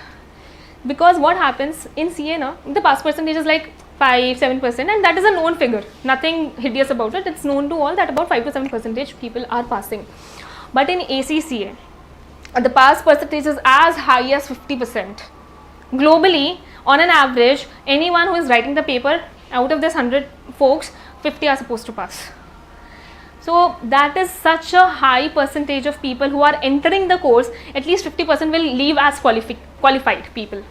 B: because what happens in CA now, the pass percentage is like 5-7%, and that is a known figure. Nothing hideous about it. It's known to all that about 5 to 7% people are passing. But in ACCA, the pass percentage is as high as 50%. Globally, on an average, anyone who is writing the paper, out of this 100 folks, 50 are supposed to pass. So that is such a high percentage of people who are entering the course. At least 50% will leave as qualified people.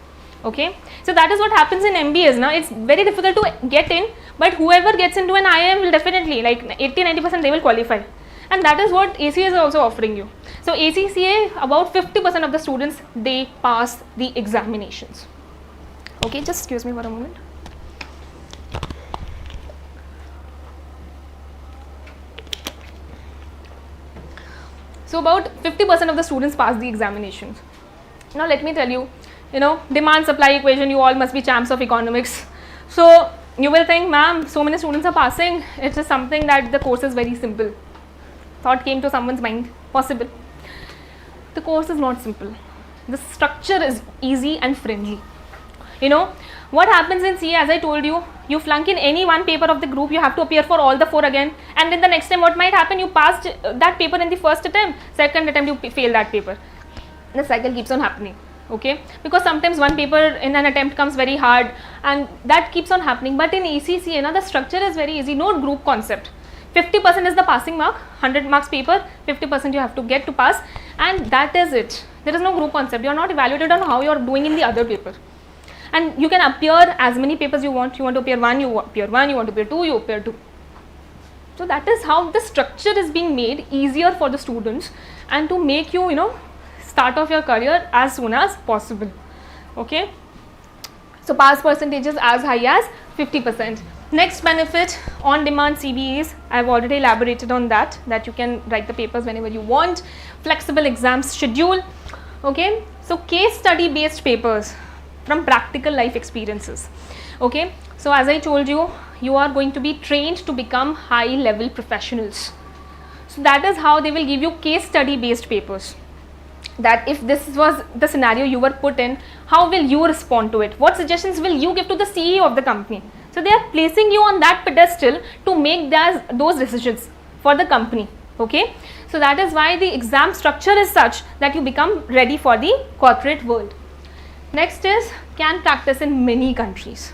B: Okay, so that is what happens in MBAs now. It's very difficult to get in, but whoever gets into an IIM will definitely, like 80-90%, they will qualify. And that is what ACCA is also offering you. So ACCA, about 50% of the students, they pass the examinations. Okay, just excuse me for a moment. So about 50% of the students pass the examinations. Now let me tell you, demand supply equation, you all must be champs of economics. So you will think, ma'am, so many students are passing, it's just something that the course is very simple. Thought came to someone's mind, possible. The course is not simple. The structure is easy and friendly. What happens in CA, as I told you, you flunk in any one paper of the group, you have to appear for all the 4 again, and then the next time what might happen, you passed that paper in the first attempt, second attempt you fail that paper. The cycle keeps on happening, okay, because sometimes one paper in an attempt comes very hard, and that keeps on happening. But in ACCA, the structure is very easy, no group concept. 50% is the passing mark, 100 marks paper, 50% you have to get to pass, and that is it. There is no group concept. You are not evaluated on how you are doing in the other paper. And you can appear as many papers you want. You want to appear 1, you appear 1, you want to appear 2, you appear 2. So that is how the structure is being made easier for the students, and to make you, start off your career as soon as possible. Okay. So pass percentages as high as 50%. Next benefit, on-demand CBAs. I have already elaborated on that you can write the papers whenever you want. Flexible exam schedule. Okay. So case study based papers from practical life experiences. Okay, so as I told you, you are going to be trained to become high level professionals. So that is how they will give you case study based papers, that if this was the scenario you were put in, how will you respond to it, what suggestions will you give to the CEO of the company. So they are placing you on that pedestal to make those decisions for the company. Okay, so that is why the exam structure is such that you become ready for the corporate world. Next is, can practice in many countries.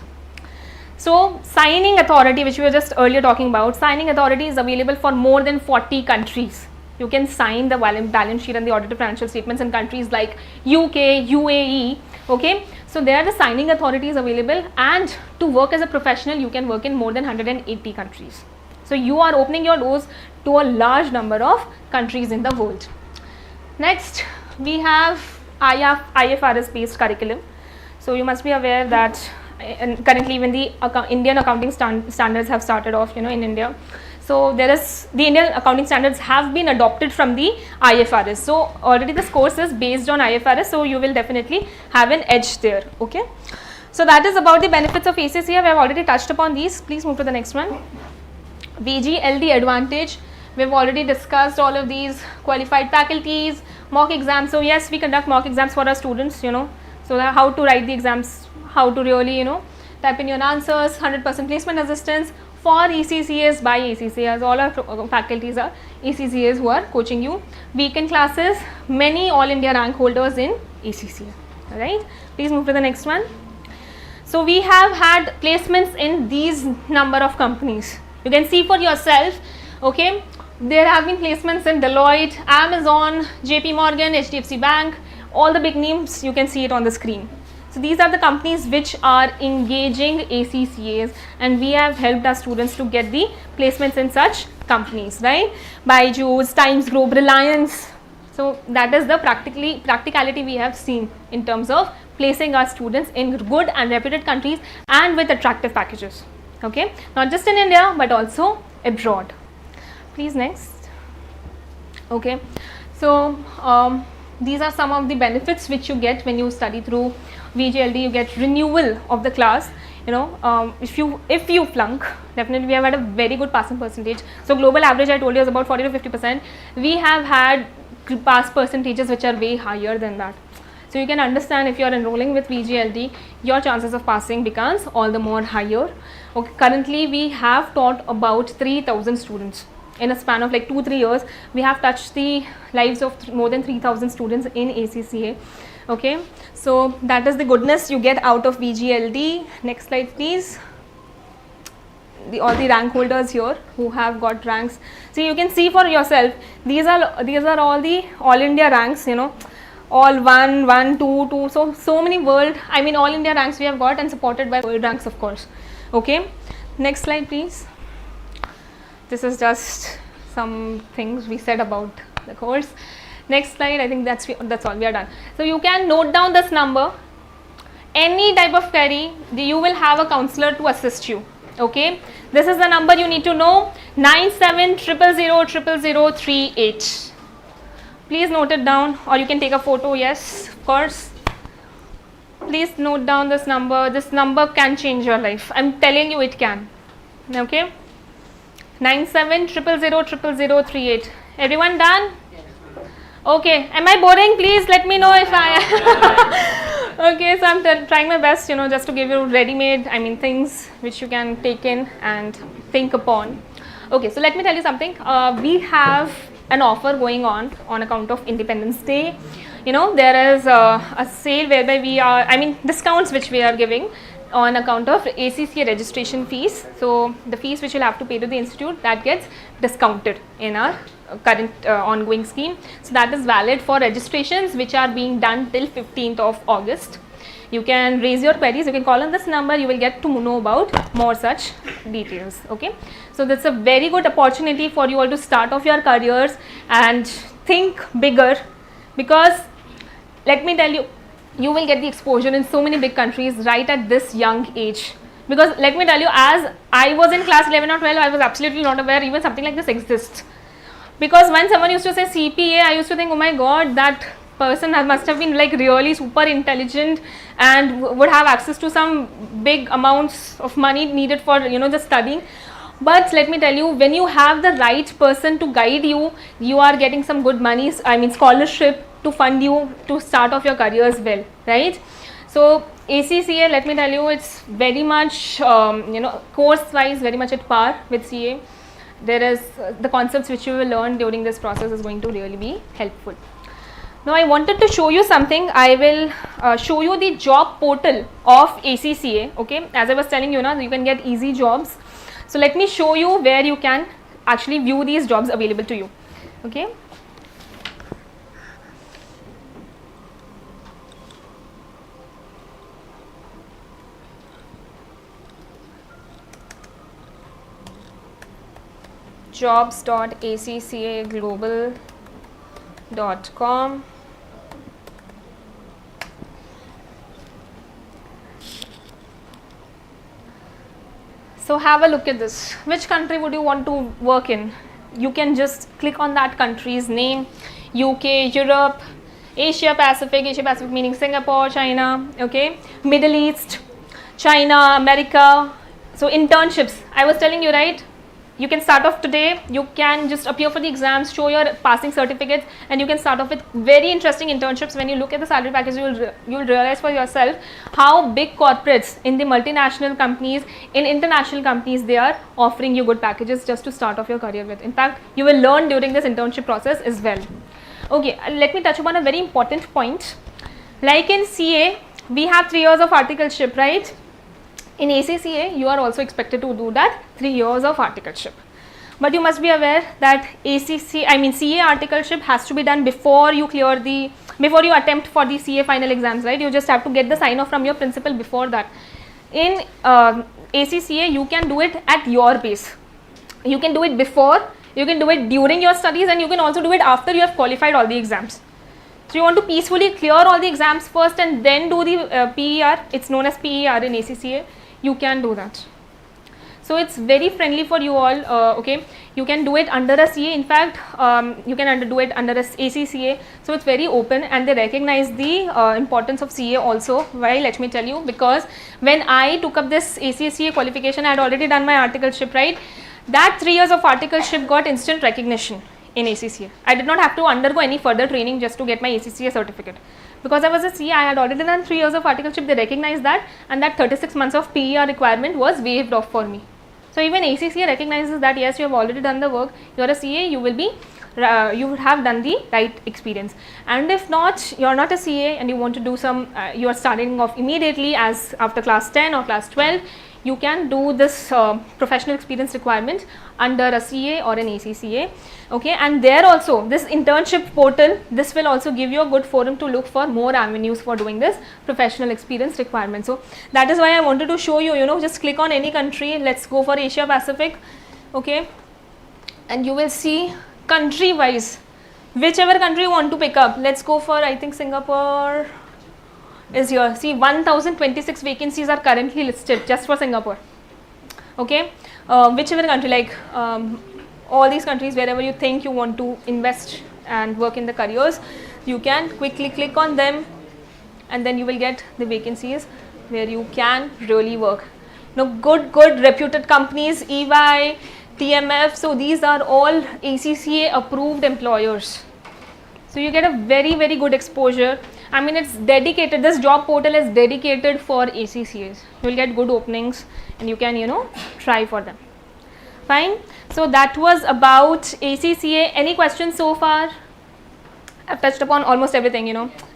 B: So signing authority, which we were just earlier talking about, signing authority is available for more than 40 countries. You can sign the balance sheet and the audited financial statements in countries like UK, UAE. Okay, so there are the signing authorities available, and to work as a professional you can work in more than 180 countries. So you are opening your doors to a large number of countries in the world. Next we have IFRS based curriculum. So you must be aware that currently even the Indian accounting standards have started off in India. So there is, the Indian accounting standards have been adopted from the IFRS. So already this course is based on IFRS, so you will definitely have an edge there. Okay. So that is about the benefits of ACCA. We have already touched upon these. Please move to the next one. VGLD advantage. We have already discussed all of these. Qualified faculties, mock exams. So yes, we conduct mock exams for our students, you know. So how to write the exams, how to really, you know, type in your answers, 100% placement assistance for ECCAs by ACCAs. All our faculties are ECCAs who are coaching you. Weekend classes, many all India rank holders in ACCA. Alright, please move to the next one. So we have had placements in these number of companies. You can see for yourself, okay. There have been placements in Deloitte, Amazon, JP Morgan, HDFC Bank, all the big names, you can see it on the screen. So these are the companies which are engaging ACCAs, and we have helped our students to get the placements in such companies, right? Byju's, Times Group, Reliance. So that is the practicality we have seen in terms of placing our students in good and reputed countries and with attractive packages. Okay, not just in India but also abroad. Please next. Okay, so these are some of the benefits which you get when you study through VGLD. You get renewal of the class. You know, if you flunk, definitely we have had a very good passing percentage. So global average I told you is about 40 to 50%. We have had pass percentages which are way higher than that. So you can understand, if you are enrolling with VGLD, your chances of passing becomes all the more higher. Okay, currently we have taught about 3,000 students. In a span of like 2-3 years, we have touched the lives of more than 3,000 students in ACCA. Okay, so that is the goodness you get out of VGLD. Next slide, please. All the rank holders here who have got ranks. So you can see for yourself. These are all the all India ranks. You know, all 1, 1, 2, 2. So many world. I mean, all India ranks we have got, and supported by world ranks, of course. Okay. Next slide, please. This is just some things we said about the course. Next slide. I think that's all. We are done. So you can note down this number. Any type of query, you will have a counselor to assist you. Okay. This is the number you need to know. 9700000038. Please note it down, or you can take a photo. Yes, of course. Please note down this number. This number can change your life. I'm telling you, it can. Okay. 97000038. Everyone done? Okay. Am I boring? Please let me know if I am. Okay, so I'm trying my best, you know, just to give you ready-made, I mean, things which you can take in and think upon. Okay, so let me tell you something. We have an offer going on account of Independence Day. You know, there is a sale whereby we are, I mean, discounts which we are giving on account of ACCA registration fees. So the fees which you'll have to pay to the institute, that gets discounted in our current ongoing scheme. So that is valid for registrations which are being done till 15th of August. You can raise your queries, you can call on this number, you will get to know about more such details. Okay, so that's a very good opportunity for you all to start off your careers and think bigger, because let me tell you, you will get the exposure in so many big countries right at this young age. Because let me tell you, as I was in class 11 or 12, I was absolutely not aware even something like this exists. Because when someone used to say CPA, I used to think, oh my god, that person must have been like really super intelligent and would have access to some big amounts of money needed for, you know, just studying. But let me tell you, when you have the right person to guide you, you are getting some good money, I mean scholarship to fund you to start off your careers well, right? So ACCA, let me tell you, it's very much, you know, course wise very much at par with CA. There is the concepts which you will learn during this process is going to really be helpful. Now I wanted to show you something. I will show you the job portal of ACCA. Okay, as I was telling you now, you can get easy jobs. So let me show you where you can actually view these jobs available to you. Okay. jobs.accaglobal.com. So have a look at this. Which country would you want to work in? You can just click on that country's name. UK, Europe, Asia Pacific meaning Singapore, China, okay, Middle East, China, America. So internships, I was telling you, right? You can start off today, you can just appear for the exams, show your passing certificates, and you can start off with very interesting internships. When you look at the salary package, you will realize for yourself how big corporates in the multinational companies, in international companies, they are offering you good packages just to start off your career with. In fact, you will learn during this internship process as well. Okay, let me touch upon a very important point. Like in CA, we have 3 years of articleship, right? In ACCA, you are also expected to do that 3 years of articleship. But you must be aware that CA articleship has to be done before you attempt for the CA final exams, right? You just have to get the sign off from your principal before that. In ACCA, you can do it at your pace. You can do it before, you can do it during your studies, and you can also do it after you have qualified all the exams. So you want to peacefully clear all the exams first and then do the PER. It's known as PER in ACCA. You can do that. So it's very friendly for you all. Okay, you can do it under a CA. In fact, you can do it under a ACCA. So it's very open, and they recognize the importance of CA also. Why? Let me tell you. Because when I took up this ACCA qualification, I had already done my articleship, right? That 3 years of articleship got instant recognition in ACCA. I did not have to undergo any further training just to get my ACCA certificate. Because I was a CA, I had already done 3 years of articleship, they recognized that, and that 36 months of PER requirement was waived off for me. So even ACCA recognizes that yes, you have already done the work, you are a CA, you would have done the right experience. And if not, you are not a CA and you want to do some, you are starting off immediately as after class 10 or class 12, you can do this professional experience requirement under a CA or an ACCA. Okay, and there also this internship portal, this will also give you a good forum to look for more avenues for doing this professional experience requirement. So that is why I wanted to show you, just click on any country. Let's go for Asia Pacific. Okay, and you will see country wise, whichever country you want to pick up. Let's go for, I think Singapore is here. See, 1026 vacancies are currently listed just for Singapore. Okay, whichever country, like all these countries, wherever you think you want to invest and work in the careers, you can quickly click on them, and then you will get the vacancies where you can really work. Now, good reputed companies, EY, TMF, so these are all ACCA approved employers. So you get a very good exposure. I mean, it's dedicated, this job portal is dedicated for ACCAs. You will get good openings and you can, try for them. Fine. So that was about ACCA. Any questions so far? I've touched upon almost everything,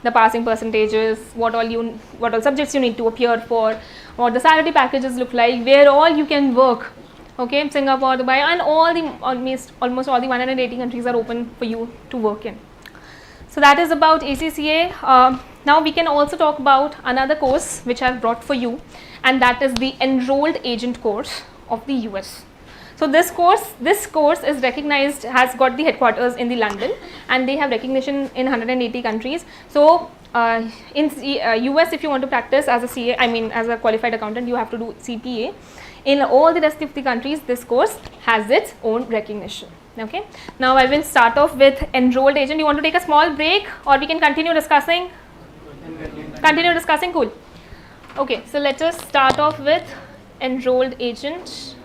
B: the passing percentages, what all subjects you need to appear for, what the salary packages look like, where all you can work. Okay, Singapore, Dubai, and almost all the 180 countries are open for you to work in. So that is about ACCA. Now we can also talk about another course which I've brought for you, and that is the Enrolled Agent course of the US. So this course is recognized, has got the headquarters in the London, and they have recognition in 180 countries. So in US, if you want to practice as a CA, as a qualified accountant, you have to do CPA. In all the rest of the countries, this course has its own recognition. Okay. Now I will start off with Enrolled Agent. You want to take a small break, or we can continue discussing? Continue discussing, cool. Okay, so let us start off with Enrolled Agent.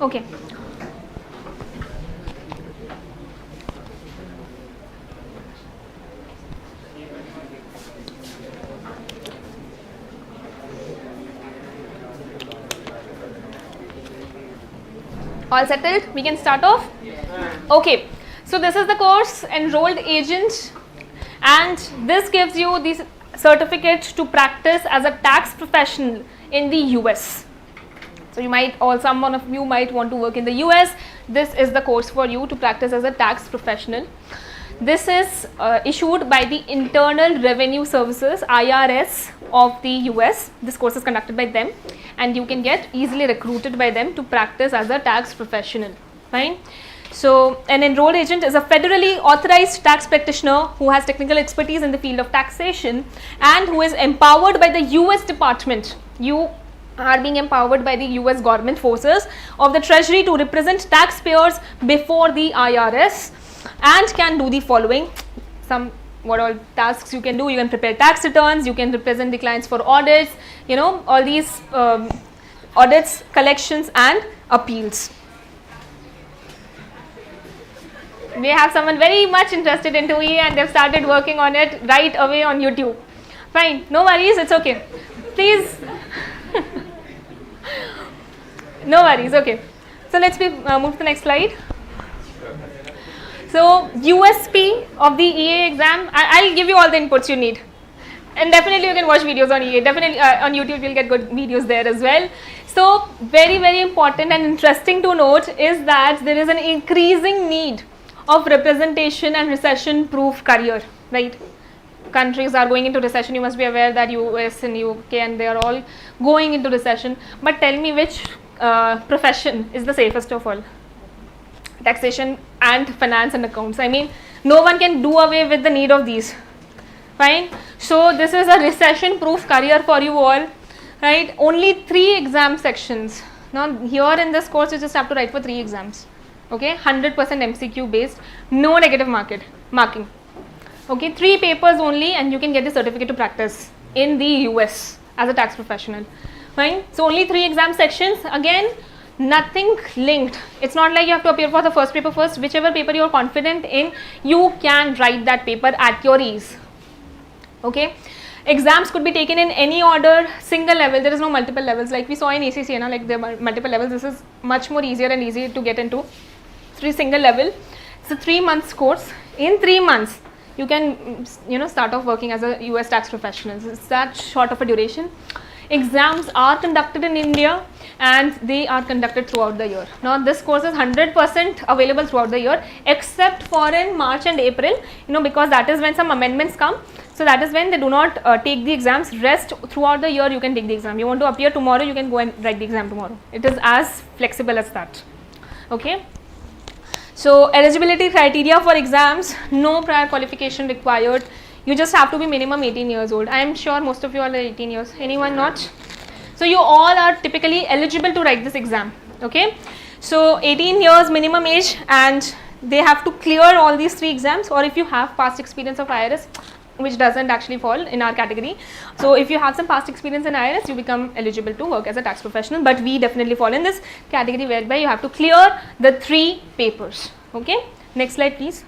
B: Okay. All settled? We can start off? Okay. So this is the course, Enrolled Agent, and this gives you the certificate to practice as a tax professional in the US. So some of you might want to work in the US. This is the course for you to practice as a tax professional. This is issued by the Internal Revenue Services IRS of the US. This course is conducted by them, and you can get easily recruited by them to practice as a tax professional. Fine. So an enrolled agent is a federally authorized tax practitioner who has technical expertise in the field of taxation and who is empowered by the US Department. You are being empowered by the US government forces of the Treasury to represent taxpayers before the IRS, and can do the following. What all tasks you can do: you can prepare tax returns, you can represent the clients for audits, you know, all these audits, collections and appeals. We have someone very much interested into EA and they've started working on it right away on YouTube. Fine, no worries, it's okay. Please. No worries, okay. So let's move to the next slide. So USP of the EA exam, I'll give you all the inputs you need. And definitely you can watch videos on EA, definitely on YouTube you'll get good videos there as well. So very, very important and interesting to note is that there is an increasing need of representation and recession proof career, right? Countries are going into recession. You must be aware that US and UK and they are all going into recession. But tell me which profession is the safest of all? Taxation and finance and accounts. I mean, no one can do away with the need of these. Fine. So this is a recession proof career for you all, right? Only 3 exam sections. Now here in this course you just have to write for 3 exams. Okay, 100% MCQ based, no negative marking. Okay, 3 papers only and you can get the certificate to practice in the US as a tax professional. Fine. So only 3 exam sections. Again, nothing linked. It's not like you have to appear for the first paper first. Whichever paper you are confident in, you can write that paper at your ease. Okay. Exams could be taken in any order, single level. There is no multiple levels like we saw in ACCA. Like there are multiple levels. This is much more easier and easier to get into. 3 single level. It's a 3 months course. In 3 months, you can start off working as a US tax professional. It's that short of a duration. Exams are conducted in India and they are conducted throughout the year. Now this course is 100% available throughout the year except for in March and April, because that is when some amendments come. So that is when they do not take the exams. Rest throughout the year you can take the exam. You want to appear tomorrow, you can go and write the exam tomorrow. It is as flexible as that. Okay. So eligibility criteria for exams, no prior qualification required. You just have to be minimum 18 years old. I am sure most of you are 18 years. Anyone not? So you all are typically eligible to write this exam. Okay. So 18 years minimum age and they have to clear all these 3 exams, or if you have past experience of IRS, which doesn't actually fall in our category. So if you have some past experience in IRS, you become eligible to work as a tax professional, but we definitely fall in this category whereby you have to clear the 3 papers. Okay. Next slide please.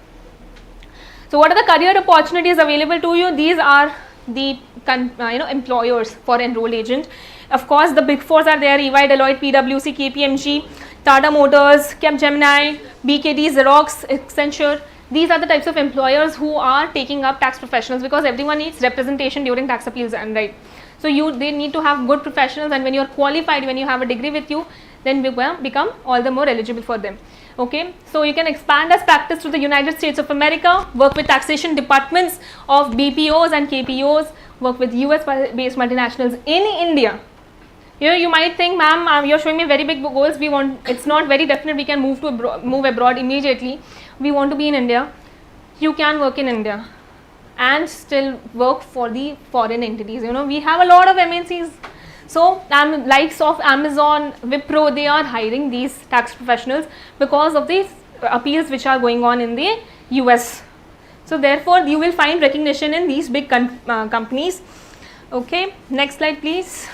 B: So what are the career opportunities available to you? These are the employers for enrolled agent. Of course, the big 4s are there: EY, Deloitte, PwC, KPMG, Tata Motors, Capgemini, BKD, Xerox, Accenture. These are the types of employers who are taking up tax professionals because everyone needs representation during tax appeals, and right. So they need to have good professionals, and when you are qualified, when you have a degree with you, then become all the more eligible for them. Okay, so you can expand as practice to the United States of America, work with taxation departments of BPOs and KPOs, work with US based multinationals in India. You might think, ma'am, you're showing me very big goals. It's not very definite we can move abroad immediately. We want to be in India. You can work in India and still work for the foreign entities. We have a lot of MNCs. So likes of Amazon, Wipro, they are hiring these tax professionals because of these appeals which are going on in the US. So therefore you will find recognition in these big companies. Okay, next slide please.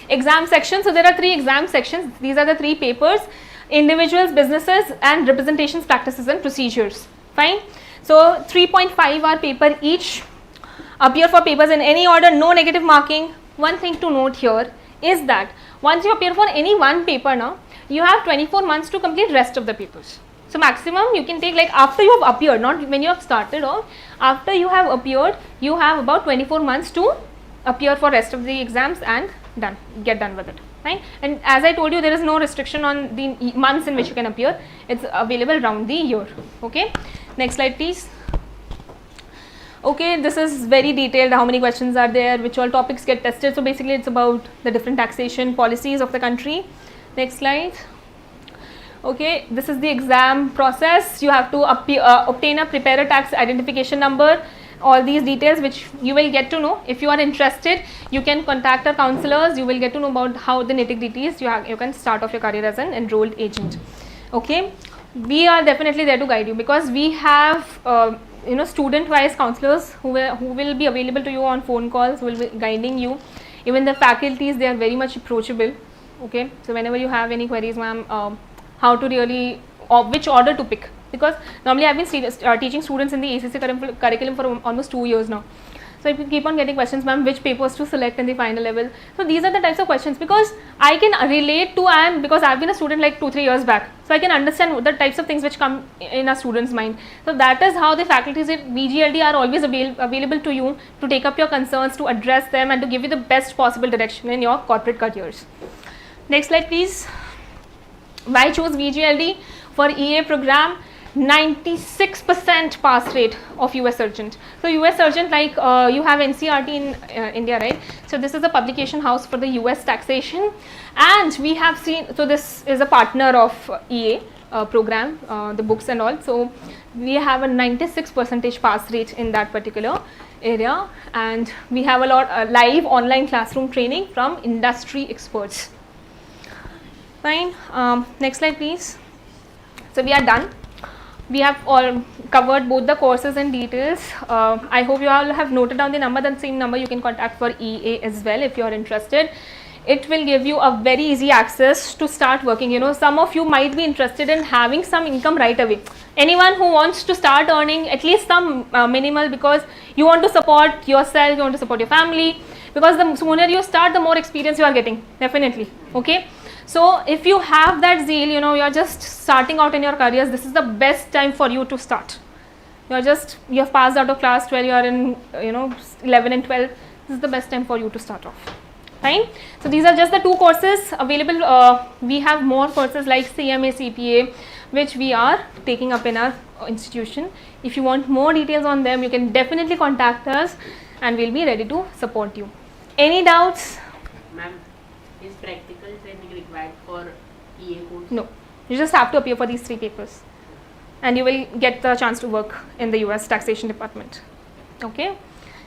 B: Exam section. So there are 3 exam sections. These are the 3 papers: individuals, businesses and representations, practices and procedures. Fine. So 3.5 hour paper each. Appear for papers in any order, no negative marking. One thing to note here is that once you appear for any one paper now, you have 24 months to complete rest of the papers. So maximum you can take, like after you have appeared, not when you have started or after you have appeared, you have about 24 months to appear for rest of the exams and get done with it. Right? And as I told you, there is no restriction on the months in which you can appear. It's available around the year. Okay. Next slide, please. Okay, this is very detailed, how many questions are there, which all topics get tested. So basically it's about the different taxation policies of the country. Next slide. Okay, this is the exam process. You have to obtain a preparer tax identification number. All these details which you will get to know. If you are interested, you can contact our counselors. You will get to know about how the nitty-gritties. You can start off your career as an enrolled agent. Okay, we are definitely there to guide you, because we have student-wise counselors who will be available to you on phone calls, who will be guiding you. Even the faculties, they are very much approachable. Okay, so whenever you have any queries, ma'am, how to really, or which order to pick, because normally I've been teaching students in the ACCA curriculum for almost 2 years now. So if you keep on getting questions, ma'am, which papers to select in the final level. So these are the types of questions, because I can relate to, because I've been a student like 2-3 years back. So I can understand the types of things which come in a student's mind. So that is how the faculties at VGLD are always available to you to take up your concerns, to address them, and to give you the best possible direction in your corporate careers. Next slide, please. Why choose VGLD for EA program? 96% pass rate of US Urgent. So US Urgent, like you have NCRT in India, right? So this is a publication house for the US taxation, and we have seen, so this is a partner of EA program, the books and all. So we have a 96% pass rate in that particular area, and we have a lot live online classroom training from industry experts. Fine. Next slide, please. So we are done. We have all covered both the courses in details. I hope you all have noted down the number. That same number you can contact for EA as well if you are interested. It will give you a very easy access to start working. You know, some of you might be interested in having some income right away. Anyone who wants to start earning at least some minimal, because you want to support yourself, you want to support your family, because the sooner you start, the more experience you are getting, definitely. Okay. So if you have that zeal, you know, you are just starting out in your careers, this is the best time for you to start. You have passed out of class 12, you are in 11 and 12, this is the best time for you to start off. Fine. So these are just the 2 courses available. We have more courses like CMA, CPA, which we are taking up in our institution. If you want more details on them, you can definitely contact us and we'll be ready to support you. Any doubts?
D: Ma'am, is practical training required for EA course?
B: No, you just have to appear for these 3 papers and you will get the chance to work in the US taxation department. Okay,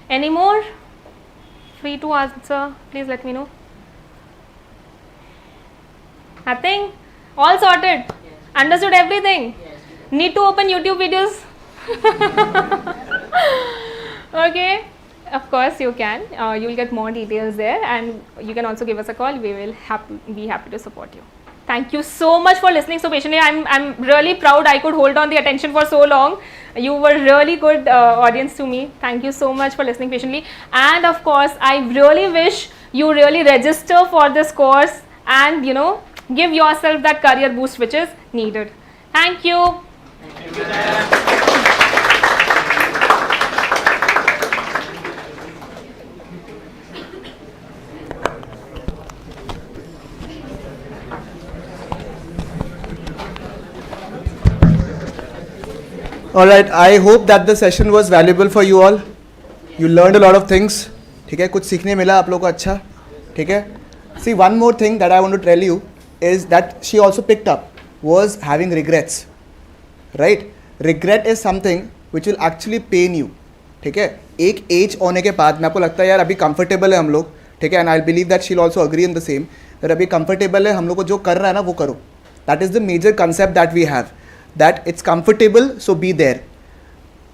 B: any more? Free to answer, please let me know. Nothing? All sorted?
D: Yes.
B: Understood everything?
D: Yes.
B: Need to open YouTube videos? Okay. Of course you can. You will get more details there, and you can also give us a call. We will be happy to support you. Thank you so much for listening so patiently. I'm really proud I could hold on the attention for so long. You were really good audience to me. Thank you so much for listening patiently. And of course, I really wish you really register for this course and give yourself that career boost which is needed. Thank you.
D: Thank you.
A: Alright, I hope that the session was valuable for you all. You learned a lot of things. ठीक है, कुछ सीखने मिला आप लोगों को अच्छा. ठीक है. See, one more thing that I want to tell you is that she also picked up was having regrets. Right? Regret is something which will actually pain you. ठीक है. एक एज होने के बाद मैं आपको लगता है यार अभी कंफर्टेबल है हम लोग. ठीक है. And I believe that she'll also agree in the same. that अभी कंफर्टेबल है, हम लोग को जो कर रहा है ना वो करो. That is the major concept that we have. That it's comfortable, so be there.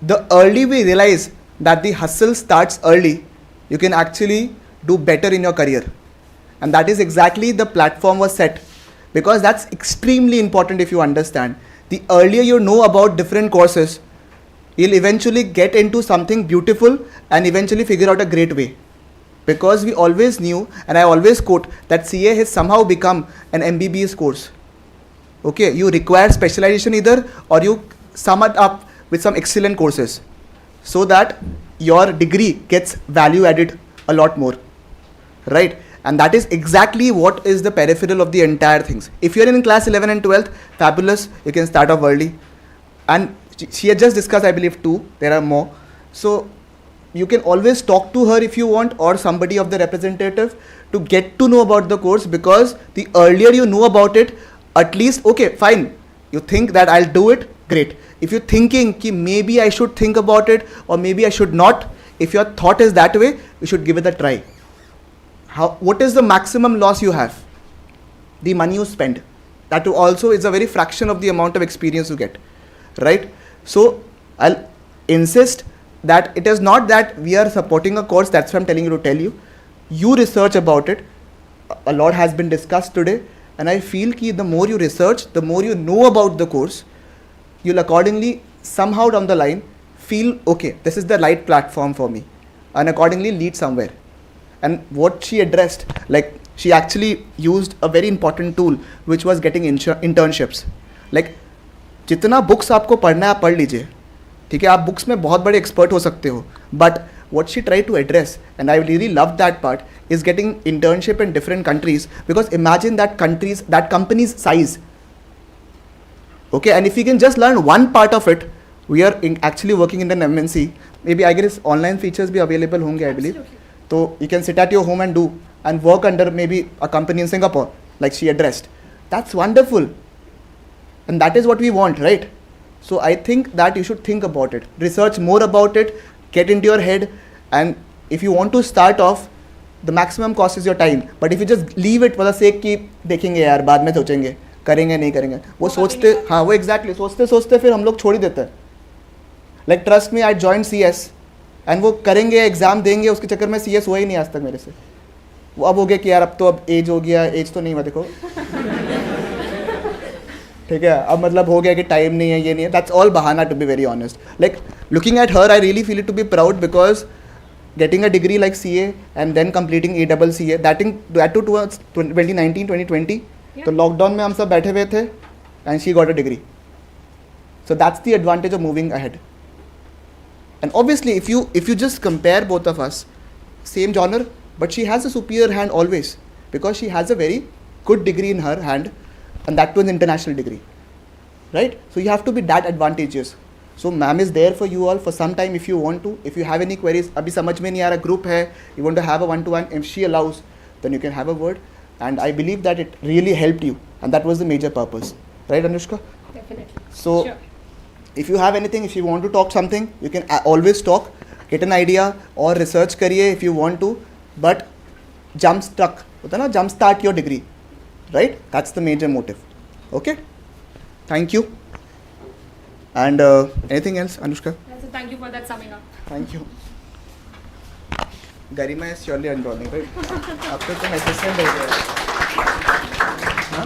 A: The early we realize that the hustle starts early, you can actually do better in your career. And that is exactly the platform was set, because that's extremely important. If you understand, the earlier you know about different courses, you'll eventually get into something beautiful and eventually figure out a great way. Because we always knew, and I always quote, that CA has somehow become an MBBS course. Okay, you require specialization either, or you sum it up with some excellent courses so that your degree gets value added a lot more, right? And that is exactly what is the peripheral of the entire things. If you're in class 11 and 12th, fabulous, you can start off early. And she had just discussed, I believe, 2. There are more. So you can always talk to her if you want, or somebody of the representative, to get to know about the course, because the earlier you know about it, at least, okay, fine, you think that I'll do it, great. If you're thinking ki maybe I should think about it or maybe I should not, if your thought is that way, you should give it a try. What is the maximum loss you have? The money you spend. That also is a very fraction of the amount of experience you get, right? So I'll insist that it is not that we are supporting a course, that's why I'm telling you to tell you. You research about it. A lot has been discussed today, and I feel that the more you research, the more you know about the course, you'll accordingly somehow down the line feel, okay, this is the right platform for me, and accordingly lead somewhere. And what she addressed, like she actually used a very important tool, which was getting internships. Like जितना books आपको पढ़ना है आप पढ़ लीजिए, ठीक है, आप books में बहुत बड़े expert हो सकते हो, but what she tried to address, and I really loved that part, is getting internship in different countries, because imagine that company's size. Okay, and if you can just learn one part of it, we are actually working in an MNC. Maybe I guess online features be available honge, I believe. So you can sit at your home and do, and work under maybe a company in Singapore, like she addressed. That's wonderful. And that is what we want, right? So I think that you should think about it, research more about it, get into your head, and if you want to start off, the maximum cost is your time. But if you just leave it for the sake कि देखेंगे यार बाद में सोचेंगे करेंगे नहीं करेंगे, वो सोचते, हाँ वो exactly सोचते सोचते फिर हम लोग छोड़ ही देते हैं. Like trust me, I joined CS, and वो करेंगे एग्जाम देंगे, उसके चक्कर में CS हुआ ही नहीं आज तक मेरे से. वो अब हो गया कि यार अब तो अब एज हो गया, एज तो नहीं हुआ देखो, ठीक है, अब मतलब हो गया कि टाइम नहीं है, ये नहीं है. That's all bahana, to be very honest. Like looking at her, I really feel it to be proud, because getting a degree like CA and then completing ACCA, that too towards 2019, 2020. तो lockdown में हम सब बैठे हुए थे, and she got a degree. So that's the advantage of moving ahead. And obviously, if you just compare both of us, same genre, but she has a superior hand always, because she has a very good degree in her hand, and that too an international degree, right? So you have to be that advantageous. So ma'am is there for you all for some time if you want to. If you have any queries, abhi samajh mein nahi aa raha, group hai, you want to have a one-to-one, if she allows, then you can have a word. And I believe that it really helped you, and that was the major purpose, right, Anushka?
B: Definitely.
A: So
B: Sure.
A: if you have anything, if you want to talk something, you can always talk, get an idea, or research kariye if you want to, but jump start your degree, right? That's the major motive. Okay, thank you. And anything else, Anushka?
B: So thank you for that summing up.
A: Thank you. Garima is surely enrolling, right? अब तो तुम assistant हो गए. हाँ?